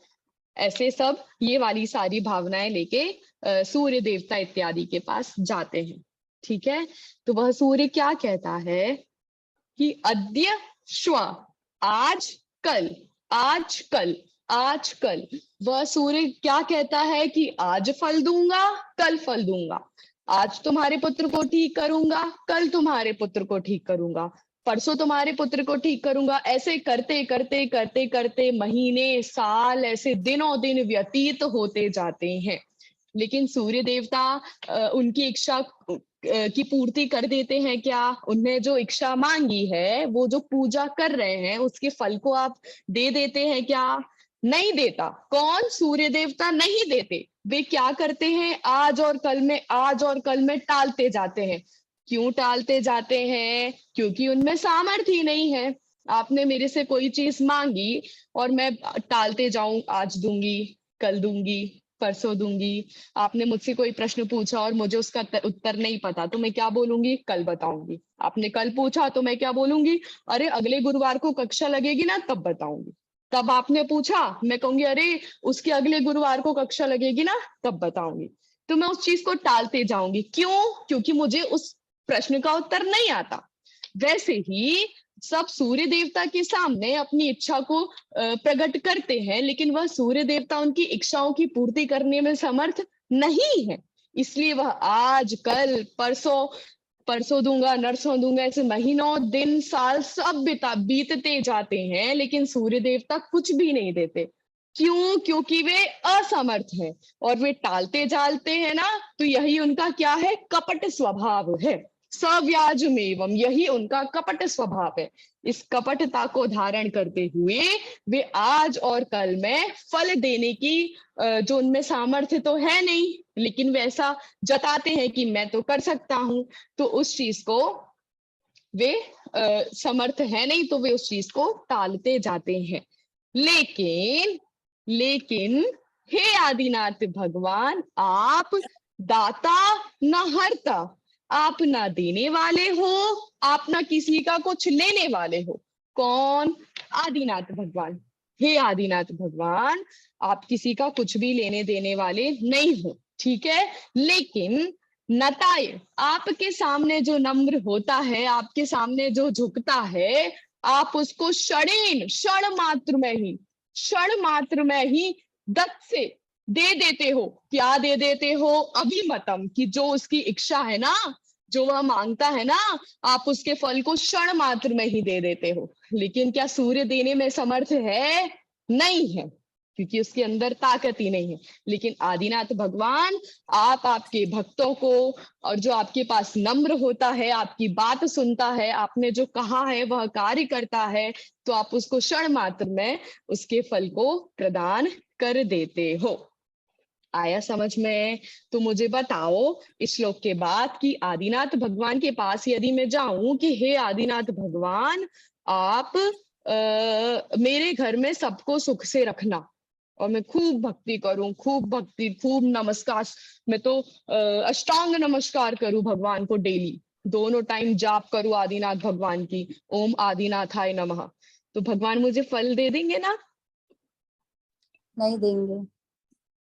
ऐसे सब ये वाली सारी भावनाएं लेके सूर्य देवता इत्यादि के पास जाते हैं। ठीक है। तो वह सूर्य क्या कहता है कि अद्य श्व, आज कल, आज कल। वह सूर्य क्या कहता है कि आज फल दूंगा, कल फल दूंगा। आज तुम्हारे पुत्र को ठीक करूंगा, कल तुम्हारे पुत्र को ठीक करूंगा, परसों तुम्हारे पुत्र को ठीक करूंगा। ऐसे करते करते करते करते महीने, साल, ऐसे दिनों दिन व्यतीत होते जाते हैं। लेकिन सूर्य देवता उनकी इच्छा की पूर्ति कर देते हैं क्या? उन्हें जो इच्छा मांगी है, वो जो पूजा कर रहे हैं, उसके फल को आप दे देते हैं क्या? नहीं देता। कौन? सूर्य देवता नहीं देते। वे क्या करते हैं? आज और कल में टालते जाते हैं। क्यों टालते जाते हैं? क्योंकि उनमें सामर्थ्य ही नहीं है। आपने मेरे से कोई चीज मांगी और मैं टालते जाऊं, आज दूंगी, कल दूंगी, परसों दूंगी। आपने मुझसे कोई प्रश्न पूछा और मुझे उसका उत्तर नहीं पता, तो मैं क्या बोलूंगी? कल बताऊंगी। आपने कल पूछा तो मैं क्या बोलूंगी? अरे अगले गुरुवार को कक्षा लगेगी ना, तब बताऊंगी। तब आपने पूछा, मैं कहूंगी अरे उसके अगले गुरुवार को कक्षा लगेगी ना, तब बताऊंगी। तो मैं उस चीज को टालते जाऊंगी। क्यों? क्योंकि मुझे उस प्रश्न का उत्तर नहीं आता। वैसे ही सब सूर्य देवता के सामने अपनी इच्छा को प्रकट करते हैं, लेकिन वह सूर्य देवता उनकी इच्छाओं की पूर्ति करने में समर्थ नहीं है। इसलिए वह आज, कल, परसों दूंगा, नरसों दूंगा, ऐसे महीनों, दिन, साल सब बीतते जाते हैं, लेकिन सूर्य देवता कुछ भी नहीं देते। क्यों? क्योंकि वे असमर्थ हैं और वे टालते जालते हैं ना, तो यही उनका क्या है? कपट स्वभाव है। सव्याजमेवम, यही उनका कपट स्वभाव है। इस कपटता को धारण करते हुए वे आज और कल में फल देने की जो उनमें सामर्थ्य तो है नहीं, लेकिन वे ऐसा जताते हैं कि मैं तो कर सकता हूं। तो उस चीज को वे समर्थ है नहीं, तो वे उस चीज को टालते जाते हैं। लेकिन हे आदिनाथ भगवान, आप दाता न हरता, आप ना देने वाले हो, आप ना किसी का कुछ लेने वाले हो। कौन? आदिनाथ भगवान। हे आदिनाथ भगवान, आप किसी का कुछ भी लेने देने वाले नहीं हो, ठीक है। लेकिन नताय, आपके सामने जो नम्र होता है, आपके सामने जो झुकता है, आप उसको क्षण मात्र में ही दत्त से दे देते हो। क्या दे देते हो? अभिमतम, कि जो उसकी इच्छा है ना, जो वह मांगता है ना, आप उसके फल को क्षण मात्र में ही दे देते हो। लेकिन क्या सूर्य देने में समर्थ है? नहीं है, क्योंकि उसके अंदर ताकत ही नहीं है। लेकिन आदिनाथ भगवान, आप आपके भक्तों को, और जो आपके पास नम्र होता है, आपकी बात सुनता है, आपने जो कहा है वह कार्य करता है, तो आप उसको क्षण मात्र में उसके फल को प्रदान कर देते हो। आया समझ में? तो मुझे बताओ इस श्लोक के बाद कि आदिनाथ भगवान के पास यदि मैं जाऊं कि हे आदिनाथ भगवान, आप मेरे घर में सबको सुख से रखना, और मैं खूब भक्ति करूं, खूब भक्ति, खूब नमस्कार, मैं तो अष्टांग नमस्कार करूं भगवान को डेली, दोनों टाइम जाप करूं आदिनाथ भगवान की, ओम आदिनाथाय नमः, तो भगवान मुझे फल दे देंगे ना? नहीं देंगे।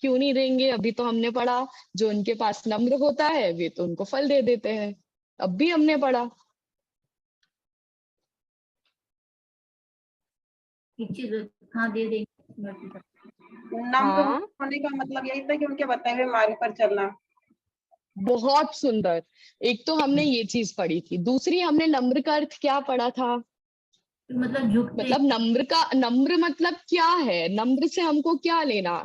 क्यों नहीं देंगे? अभी तो हमने पढ़ा, जो उनके पास नम्र होता है वे तो उनको फल दे देते हैं। अब भी हमने पढ़ा। एक चीज, हाँ दे देंगे। नम्र हाँ, होने का मतलब यही था कि उनके बताए हुए मार्ग पर चलना। बहुत सुंदर। एक तो हमने ये चीज पढ़ी थी, दूसरी हमने नम्र का अर्थ क्या पढ़ा था? मतलब झुकते मतलब नम्र मतलब क्या है? नम्र से हमको क्या लेना?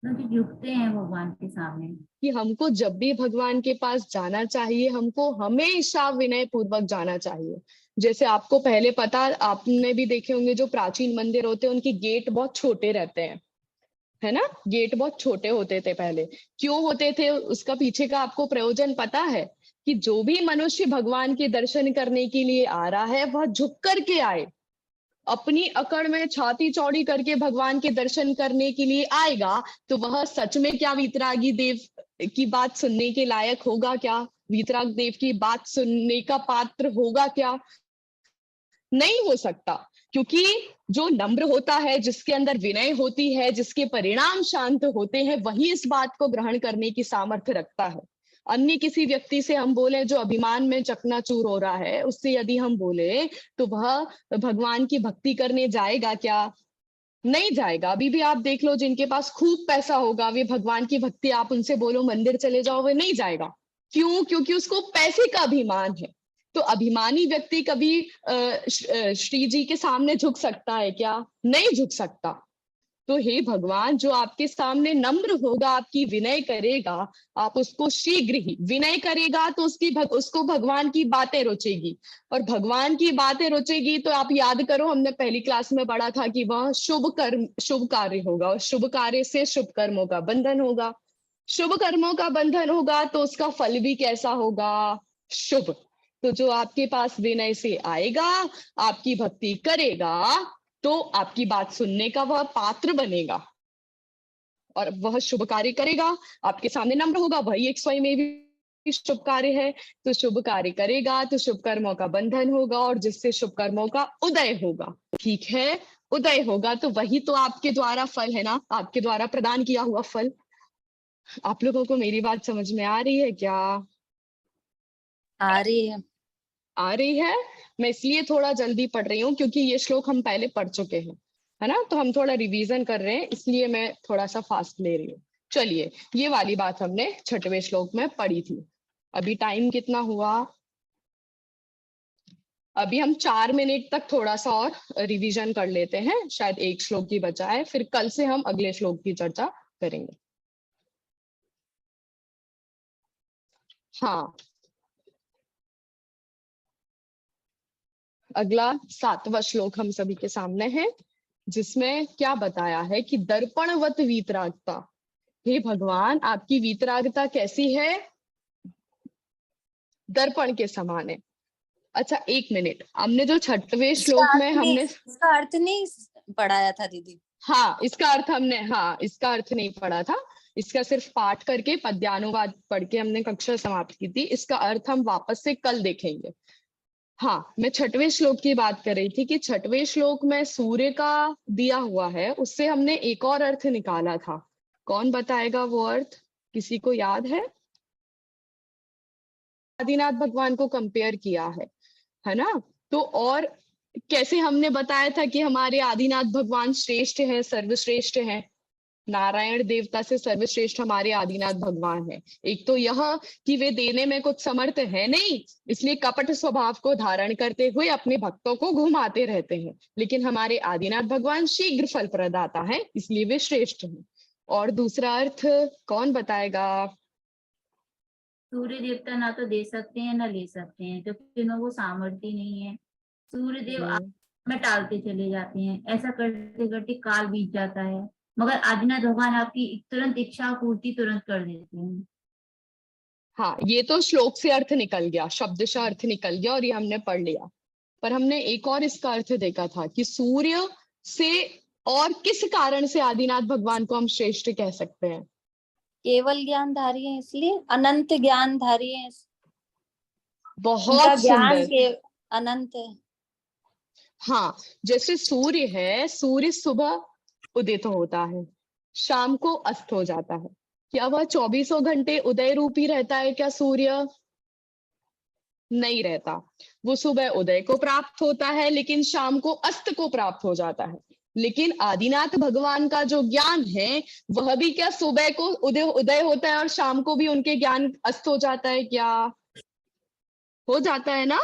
मतलब झुकते हैं भगवान के सामने। कि हमको जब भी भगवान के पास जाना चाहिए, हमको हमेशा विनय पूर्वक जाना चाहिए। जैसे आपको पहले पता, आपने भी देखे होंगे जो प्राचीन मंदिर होते हैं उनके गेट बहुत छोटे रहते हैं, है ना? गेट बहुत छोटे होते थे पहले। क्यों होते थे? उसका पीछे का आपको प्रयोजन पता है? कि जो भी मनुष्य भगवान के दर्शन करने के लिए आ रहा है वह झुक करके आए, अपनी अकड़ में छाती चौड़ी करके भगवान के दर्शन करने के लिए आएगा, तो वह सच में क्या वीतरागी देव की बात सुनने के लायक होगा क्या? वीतराग देव की बात सुनने का पात्र होगा क्या? नहीं हो सकता। क्योंकि जो नम्र होता है, जिसके अंदर विनय होती है, जिसके परिणाम शांत होते हैं, वही इस बात को ग्रहण करने की सामर्थ्य रखता है। अन्य किसी व्यक्ति से हम बोले जो अभिमान में चकनाचूर हो रहा है, उससे यदि हम बोले तो वह भगवान की भक्ति करने जाएगा क्या? नहीं जाएगा। अभी भी आप देख लो, जिनके पास खूब पैसा होगा, वे भगवान की भक्ति, आप उनसे बोलो मंदिर चले जाओ, वे नहीं जाएगा। क्यों? क्योंकि उसको पैसे का अभिमान है। तो अभिमानी व्यक्ति कभी श्री जी के सामने झुक सकता है क्या? नहीं झुक सकता। तो हे भगवान, जो आपके सामने नम्र होगा, आपकी विनय करेगा, आप उसको शीघ्र ही विनय करेगा, तो उसको भगवान की बातें रुचेगी, और भगवान की बातें रुचेगी तो आप याद करो, हमने पहली क्लास में पढ़ा था कि वह शुभ कार्य होगा, और शुभ कार्य से शुभ कर्मों का बंधन होगा। शुभ कर्मों का बंधन होगा तो उसका फल भी कैसा होगा? शुभ। तो जो आपके पास विनय से आएगा, आपकी भक्ति करेगा, तो आपकी बात सुनने का वह पात्र बनेगा, और वह शुभ कार्य करेगा, आपके सामने नम्र होगा, वही एक स्वयं में भी शुभ कार्य है। तो शुभ कार्य करेगा तो शुभ कर्मों का बंधन होगा, और जिससे शुभ कर्मों का उदय होगा। ठीक है, उदय होगा तो वही तो आपके द्वारा फल है ना, आपके द्वारा प्रदान किया हुआ फल। आप लोगों को मेरी बात समझ में आ रही है क्या? आ रही है। आ रही है। मैं इसलिए थोड़ा जल्दी पढ़ रही हूँ क्योंकि ये श्लोक हम पहले पढ़ चुके हैं, है ना? तो हम थोड़ा रिवीजन कर रहे हैं, इसलिए मैं थोड़ा सा फास्ट ले रही हूँ। चलिए, ये वाली बात हमने 6वें श्लोक में पढ़ी थी। अभी टाइम कितना हुआ? अभी हम 4 मिनट तक थोड़ा सा और रिवीजन कर लेते हैं, शायद एक श्लोक की बचा है, फिर कल से हम अगले श्लोक की चर्चा करेंगे। हाँ, अगला 7वां श्लोक हम सभी के सामने है, जिसमें क्या बताया है कि दर्पणवत वीतरागता। हे भगवान, आपकी वीतरागता कैसी है? दर्पण के समान है। अच्छा, 1 मिनट, हमने जो 6वें श्लोक में हमने, इसका अर्थ नहीं पढ़ाया था दीदी? हाँ, इसका अर्थ नहीं पढ़ा था। इसका सिर्फ पाठ करके पद्यानुवाद पढ़ के हमने कक्षा समाप्त की थी। इसका अर्थ हम वापस से कल देखेंगे। हाँ, मैं 6वें श्लोक की बात कर रही थी कि 6वें श्लोक में सूर्य का दिया हुआ है, उससे हमने एक और अर्थ निकाला था। कौन बताएगा वो अर्थ? किसी को याद है? आदिनाथ भगवान को कंपेयर किया है ना? तो और कैसे हमने बताया था कि हमारे आदिनाथ भगवान श्रेष्ठ है, सर्वश्रेष्ठ है। नारायण देवता से सर्वश्रेष्ठ हमारे आदिनाथ भगवान है। एक तो यह कि वे देने में कुछ समर्थ है नहीं, इसलिए कपट स्वभाव को धारण करते हुए अपने भक्तों को घुमाते रहते हैं। लेकिन हमारे आदिनाथ भगवान शीघ्र फल प्रदाता है, इसलिए वे श्रेष्ठ हैं। और दूसरा अर्थ कौन बताएगा? सूर्य देवता ना तो दे सकते हैं ना ले सकते हैं, क्योंकि उनमें वो सामर्थ्य नहीं है। सूर्य देव में टालते चले जाते हैं, ऐसा करते करते काल बीत जाता है, मगर आदिनाथ भगवान आपकी तुरंत इच्छा पूर्ति तुरंत कर देते हैं। हाँ, ये तो श्लोक से अर्थ निकल गया, शब्दशः अर्थ निकल गया और ये हमने पढ़ लिया। पर हमने एक और इसका अर्थ देखा था कि सूर्य से और किस कारण से आदिनाथ भगवान को हम श्रेष्ठ कह सकते हैं? केवल ज्ञानधारी है इसलिए, अनंत ज्ञानधारी है, बहुत ज्ञान सुंदर। के अनंत है। हाँ, जैसे सूर्य है, सूर्य सुबह उदित होता है, शाम को अस्त हो जाता है। क्या वह 24 घंटे उदय रूपी रहता है क्या सूर्य? नहीं रहता। वो सुबह उदय को प्राप्त होता है, लेकिन शाम को अस्त को प्राप्त हो जाता है। लेकिन आदिनाथ भगवान का जो ज्ञान है, वह भी क्या सुबह को उदय होता है और शाम को भी उनके ज्ञान अस्त हो जाता है क्या? हो जाता है ना?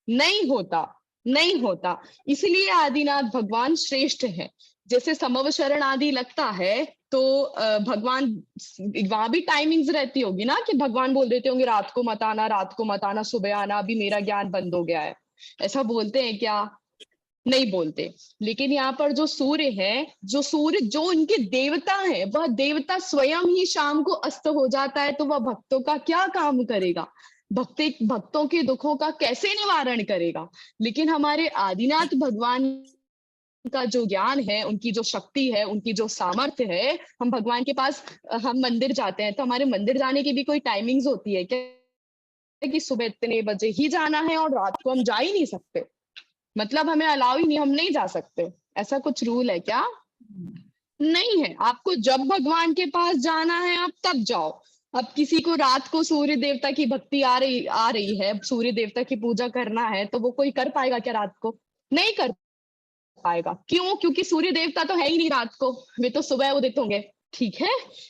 नहीं होता, नहीं होता। इसलिए आदिनाथ भगवान श्रेष्ठ है। जैसे समव शरण आदि लगता है तो भगवान, वहां भी टाइमिंग्स रहती होगी ना कि भगवान बोल देते होंगे रात को मत आना, रात को मत आना, सुबह आना, अभी मेरा ज्ञान बंद हो गया है। ऐसा बोलते हैं क्या? नहीं बोलते। लेकिन यहाँ पर जो सूर्य है, जो इनके देवता है, वह देवता स्वयं ही शाम को अस्त हो जाता है, तो वह भक्तों का क्या काम करेगा? भक्तों के दुखों का कैसे निवारण करेगा? लेकिन हमारे आदिनाथ भगवान का जो ज्ञान है, उनकी जो शक्ति है, उनकी जो सामर्थ्य है, हम भगवान के पास, हम मंदिर जाते हैं तो हमारे मंदिर जाने की भी कोई टाइमिंग्स होती है क्या कि सुबह इतने बजे ही जाना है और रात को हम जा ही नहीं सकते? मतलब हमें अलाउ ही नहीं, हम नहीं जा सकते, ऐसा कुछ रूल है क्या? नहीं है। आपको जब भगवान के पास जाना है आप तब जाओ। अब किसी को रात को सूर्य देवता की भक्ति आ रही है, सूर्य देवता की पूजा करना है, तो वो कोई कर पाएगा क्या रात को? नहीं कर पाएगा। क्यों? क्योंकि सूर्य देवता तो है ही नहीं रात को, वे तो सुबह उदित होंगे। ठीक है,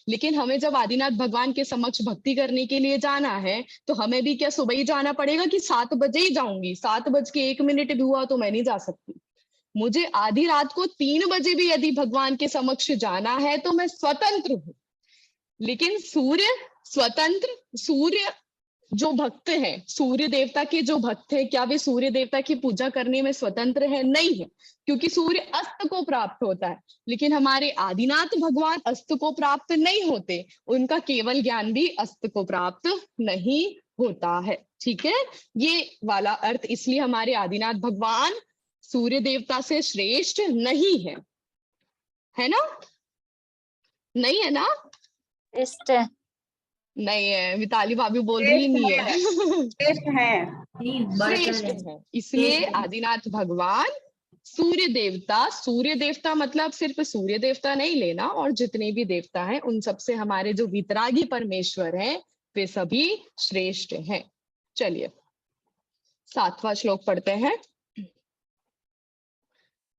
लेकिन हमें जब आदिनाथ भगवान के समक्ष भक्ति करने के लिए जाना है, तो हमें भी क्या सुबह ही जाना पड़ेगा कि 7 बजे ही जाऊंगी? 7:01 भी हुआ तो मैं नहीं जा सकती। मुझे आधी रात को 3 बजे भी यदि भगवान के समक्ष जाना है तो मैं स्वतंत्र हूँ। लेकिन सूर्य जो भक्त हैं, सूर्य देवता के जो भक्त हैं, क्या वे सूर्य देवता की पूजा करने में स्वतंत्र है? नहीं है, क्योंकि सूर्य अस्त को प्राप्त होता है। लेकिन हमारे आदिनाथ भगवान अस्त को प्राप्त नहीं होते, उनका केवल ज्ञान भी अस्त को प्राप्त नहीं होता है। ठीक है, ये वाला अर्थ। इसलिए हमारे आदिनाथ भगवान सूर्य देवता से श्रेष्ठ नहीं है ना? नहीं है ना? श्रेष्ठ है। नहीं है, मिताली भाभी बोल रही नहीं है। श्रेष्ठ है। श्रेष्ठ है। इसलिए आदिनाथ भगवान सूर्य देवता मतलब सिर्फ सूर्य देवता नहीं लेना, और जितने भी देवता हैं उन सबसे हमारे जो वितरागी परमेश्वर हैं वे सभी श्रेष्ठ हैं। चलिए 7वां श्लोक पढ़ते हैं।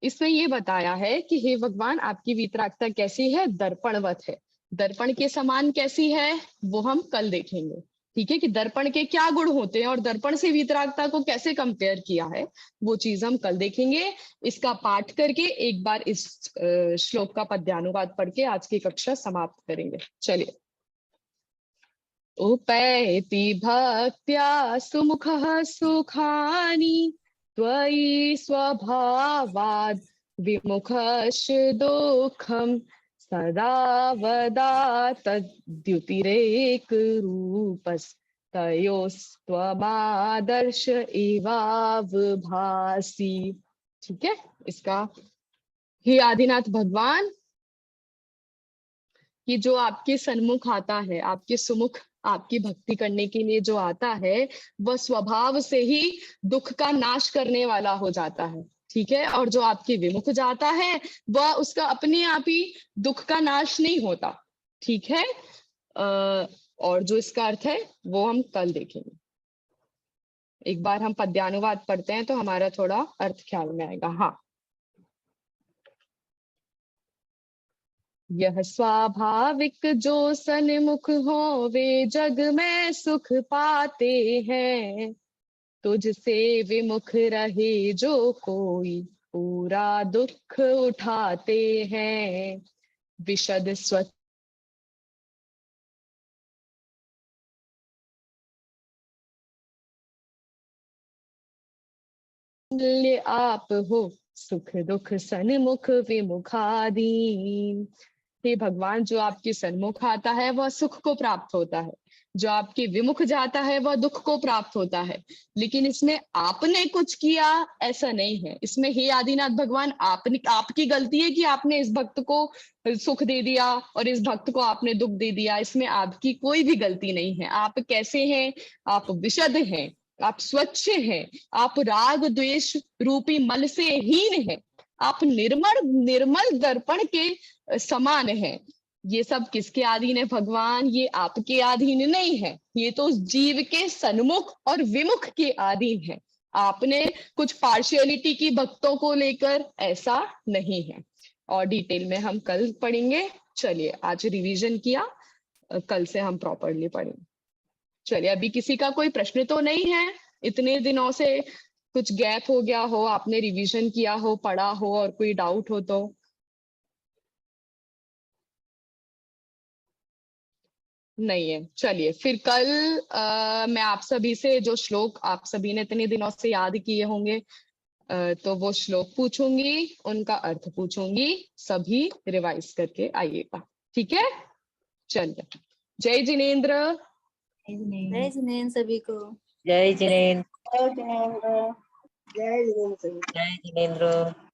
इसमें ये बताया है कि हे भगवान, आपकी वितरागता कैसी है? दर्पणवत है। दर्पण के समान कैसी है वो हम कल देखेंगे। ठीक है, कि दर्पण के क्या गुण होते हैं और दर्पण से वितरागता को कैसे कंपेयर किया है, वो चीज हम कल देखेंगे। इसका पाठ करके एक बार इस श्लोक का पद्यानुवाद पढ़ के आज की कक्षा समाप्त करेंगे। चलिए। उपैति भक्त्या सुमुखः सुखानि त्वयि स्वभावाद् विमुखश्च दुःखं सदा वदा तद्द्युतिरेकरूपस्तयोस्त्वमादर्श एवावभासि। ठीक है, इसका हे आदिनाथ भगवान, कि जो आपके सन्मुख आता है, आपके सुमुख आपकी भक्ति करने के लिए जो आता है, वह स्वभाव से ही दुख का नाश करने वाला हो जाता है, ठीक है। और जो आपके विमुख जाता है, वह उसका अपने आप ही दुख का नाश नहीं होता, ठीक है। और जो इसका अर्थ है वो हम कल देखेंगे। एक बार हम पद्यानुवाद पढ़ते हैं तो हमारा थोड़ा अर्थ ख्याल में आएगा। हाँ, यह स्वाभाविक जो सन्मुख हो, वे जग में सुख पाते हैं। तुझसे विमुख रहे जो कोई, पूरा दुख उठाते हैं। विशद स्वच्छ आप हो, सुख दुख सन्मुख विमुखादीन। हे भगवान, जो आपके सन्मुख आता है वह सुख को प्राप्त होता है, जो आपके विमुख जाता है वह दुख को प्राप्त होता है। लेकिन इसमें आपने कुछ किया ऐसा नहीं है। इसमें हे आदिनाथ भगवान, आपकी गलती है कि आपने इस भक्त को सुख दे दिया और इस भक्त को आपने दुख दे दिया। इसमें आपकी कोई भी गलती नहीं है। आप कैसे हैं? आप विशद हैं, आप स्वच्छ हैं, आप राग द्वेष रूपी मल से हीन हैं, आप निर्मल निर्मल दर्पण के समान है। ये सब किसके अधीन है भगवान? ये आपके अधीन नहीं है, ये तो जीव के सन्मुख और विमुख के अधीन है। आपने कुछ पार्शियलिटी की भक्तों को लेकर ऐसा नहीं है। और डिटेल में हम कल पढ़ेंगे। चलिए, आज रिवीजन किया, कल से हम प्रॉपरली पढ़ेंगे। चलिए, अभी किसी का कोई प्रश्न तो नहीं है? इतने दिनों से कुछ गैप हो गया हो, आपने रिवीजन किया हो, पढ़ा हो और कोई डाउट हो तो? नहीं है। चलिए, फिर कल मैं आप सभी से जो श्लोक आप सभी ने इतने दिनों से याद किए होंगे, तो वो श्लोक पूछूंगी, उनका अर्थ पूछूंगी, सभी रिवाइज करके आइएगा, ठीक है। चलिए, जय जिनेन्द्र। जय जिनेन्द्र सभी को। जय जिनेन्द्र। जय जिनेन्द्र। जय जिनेन्द्र।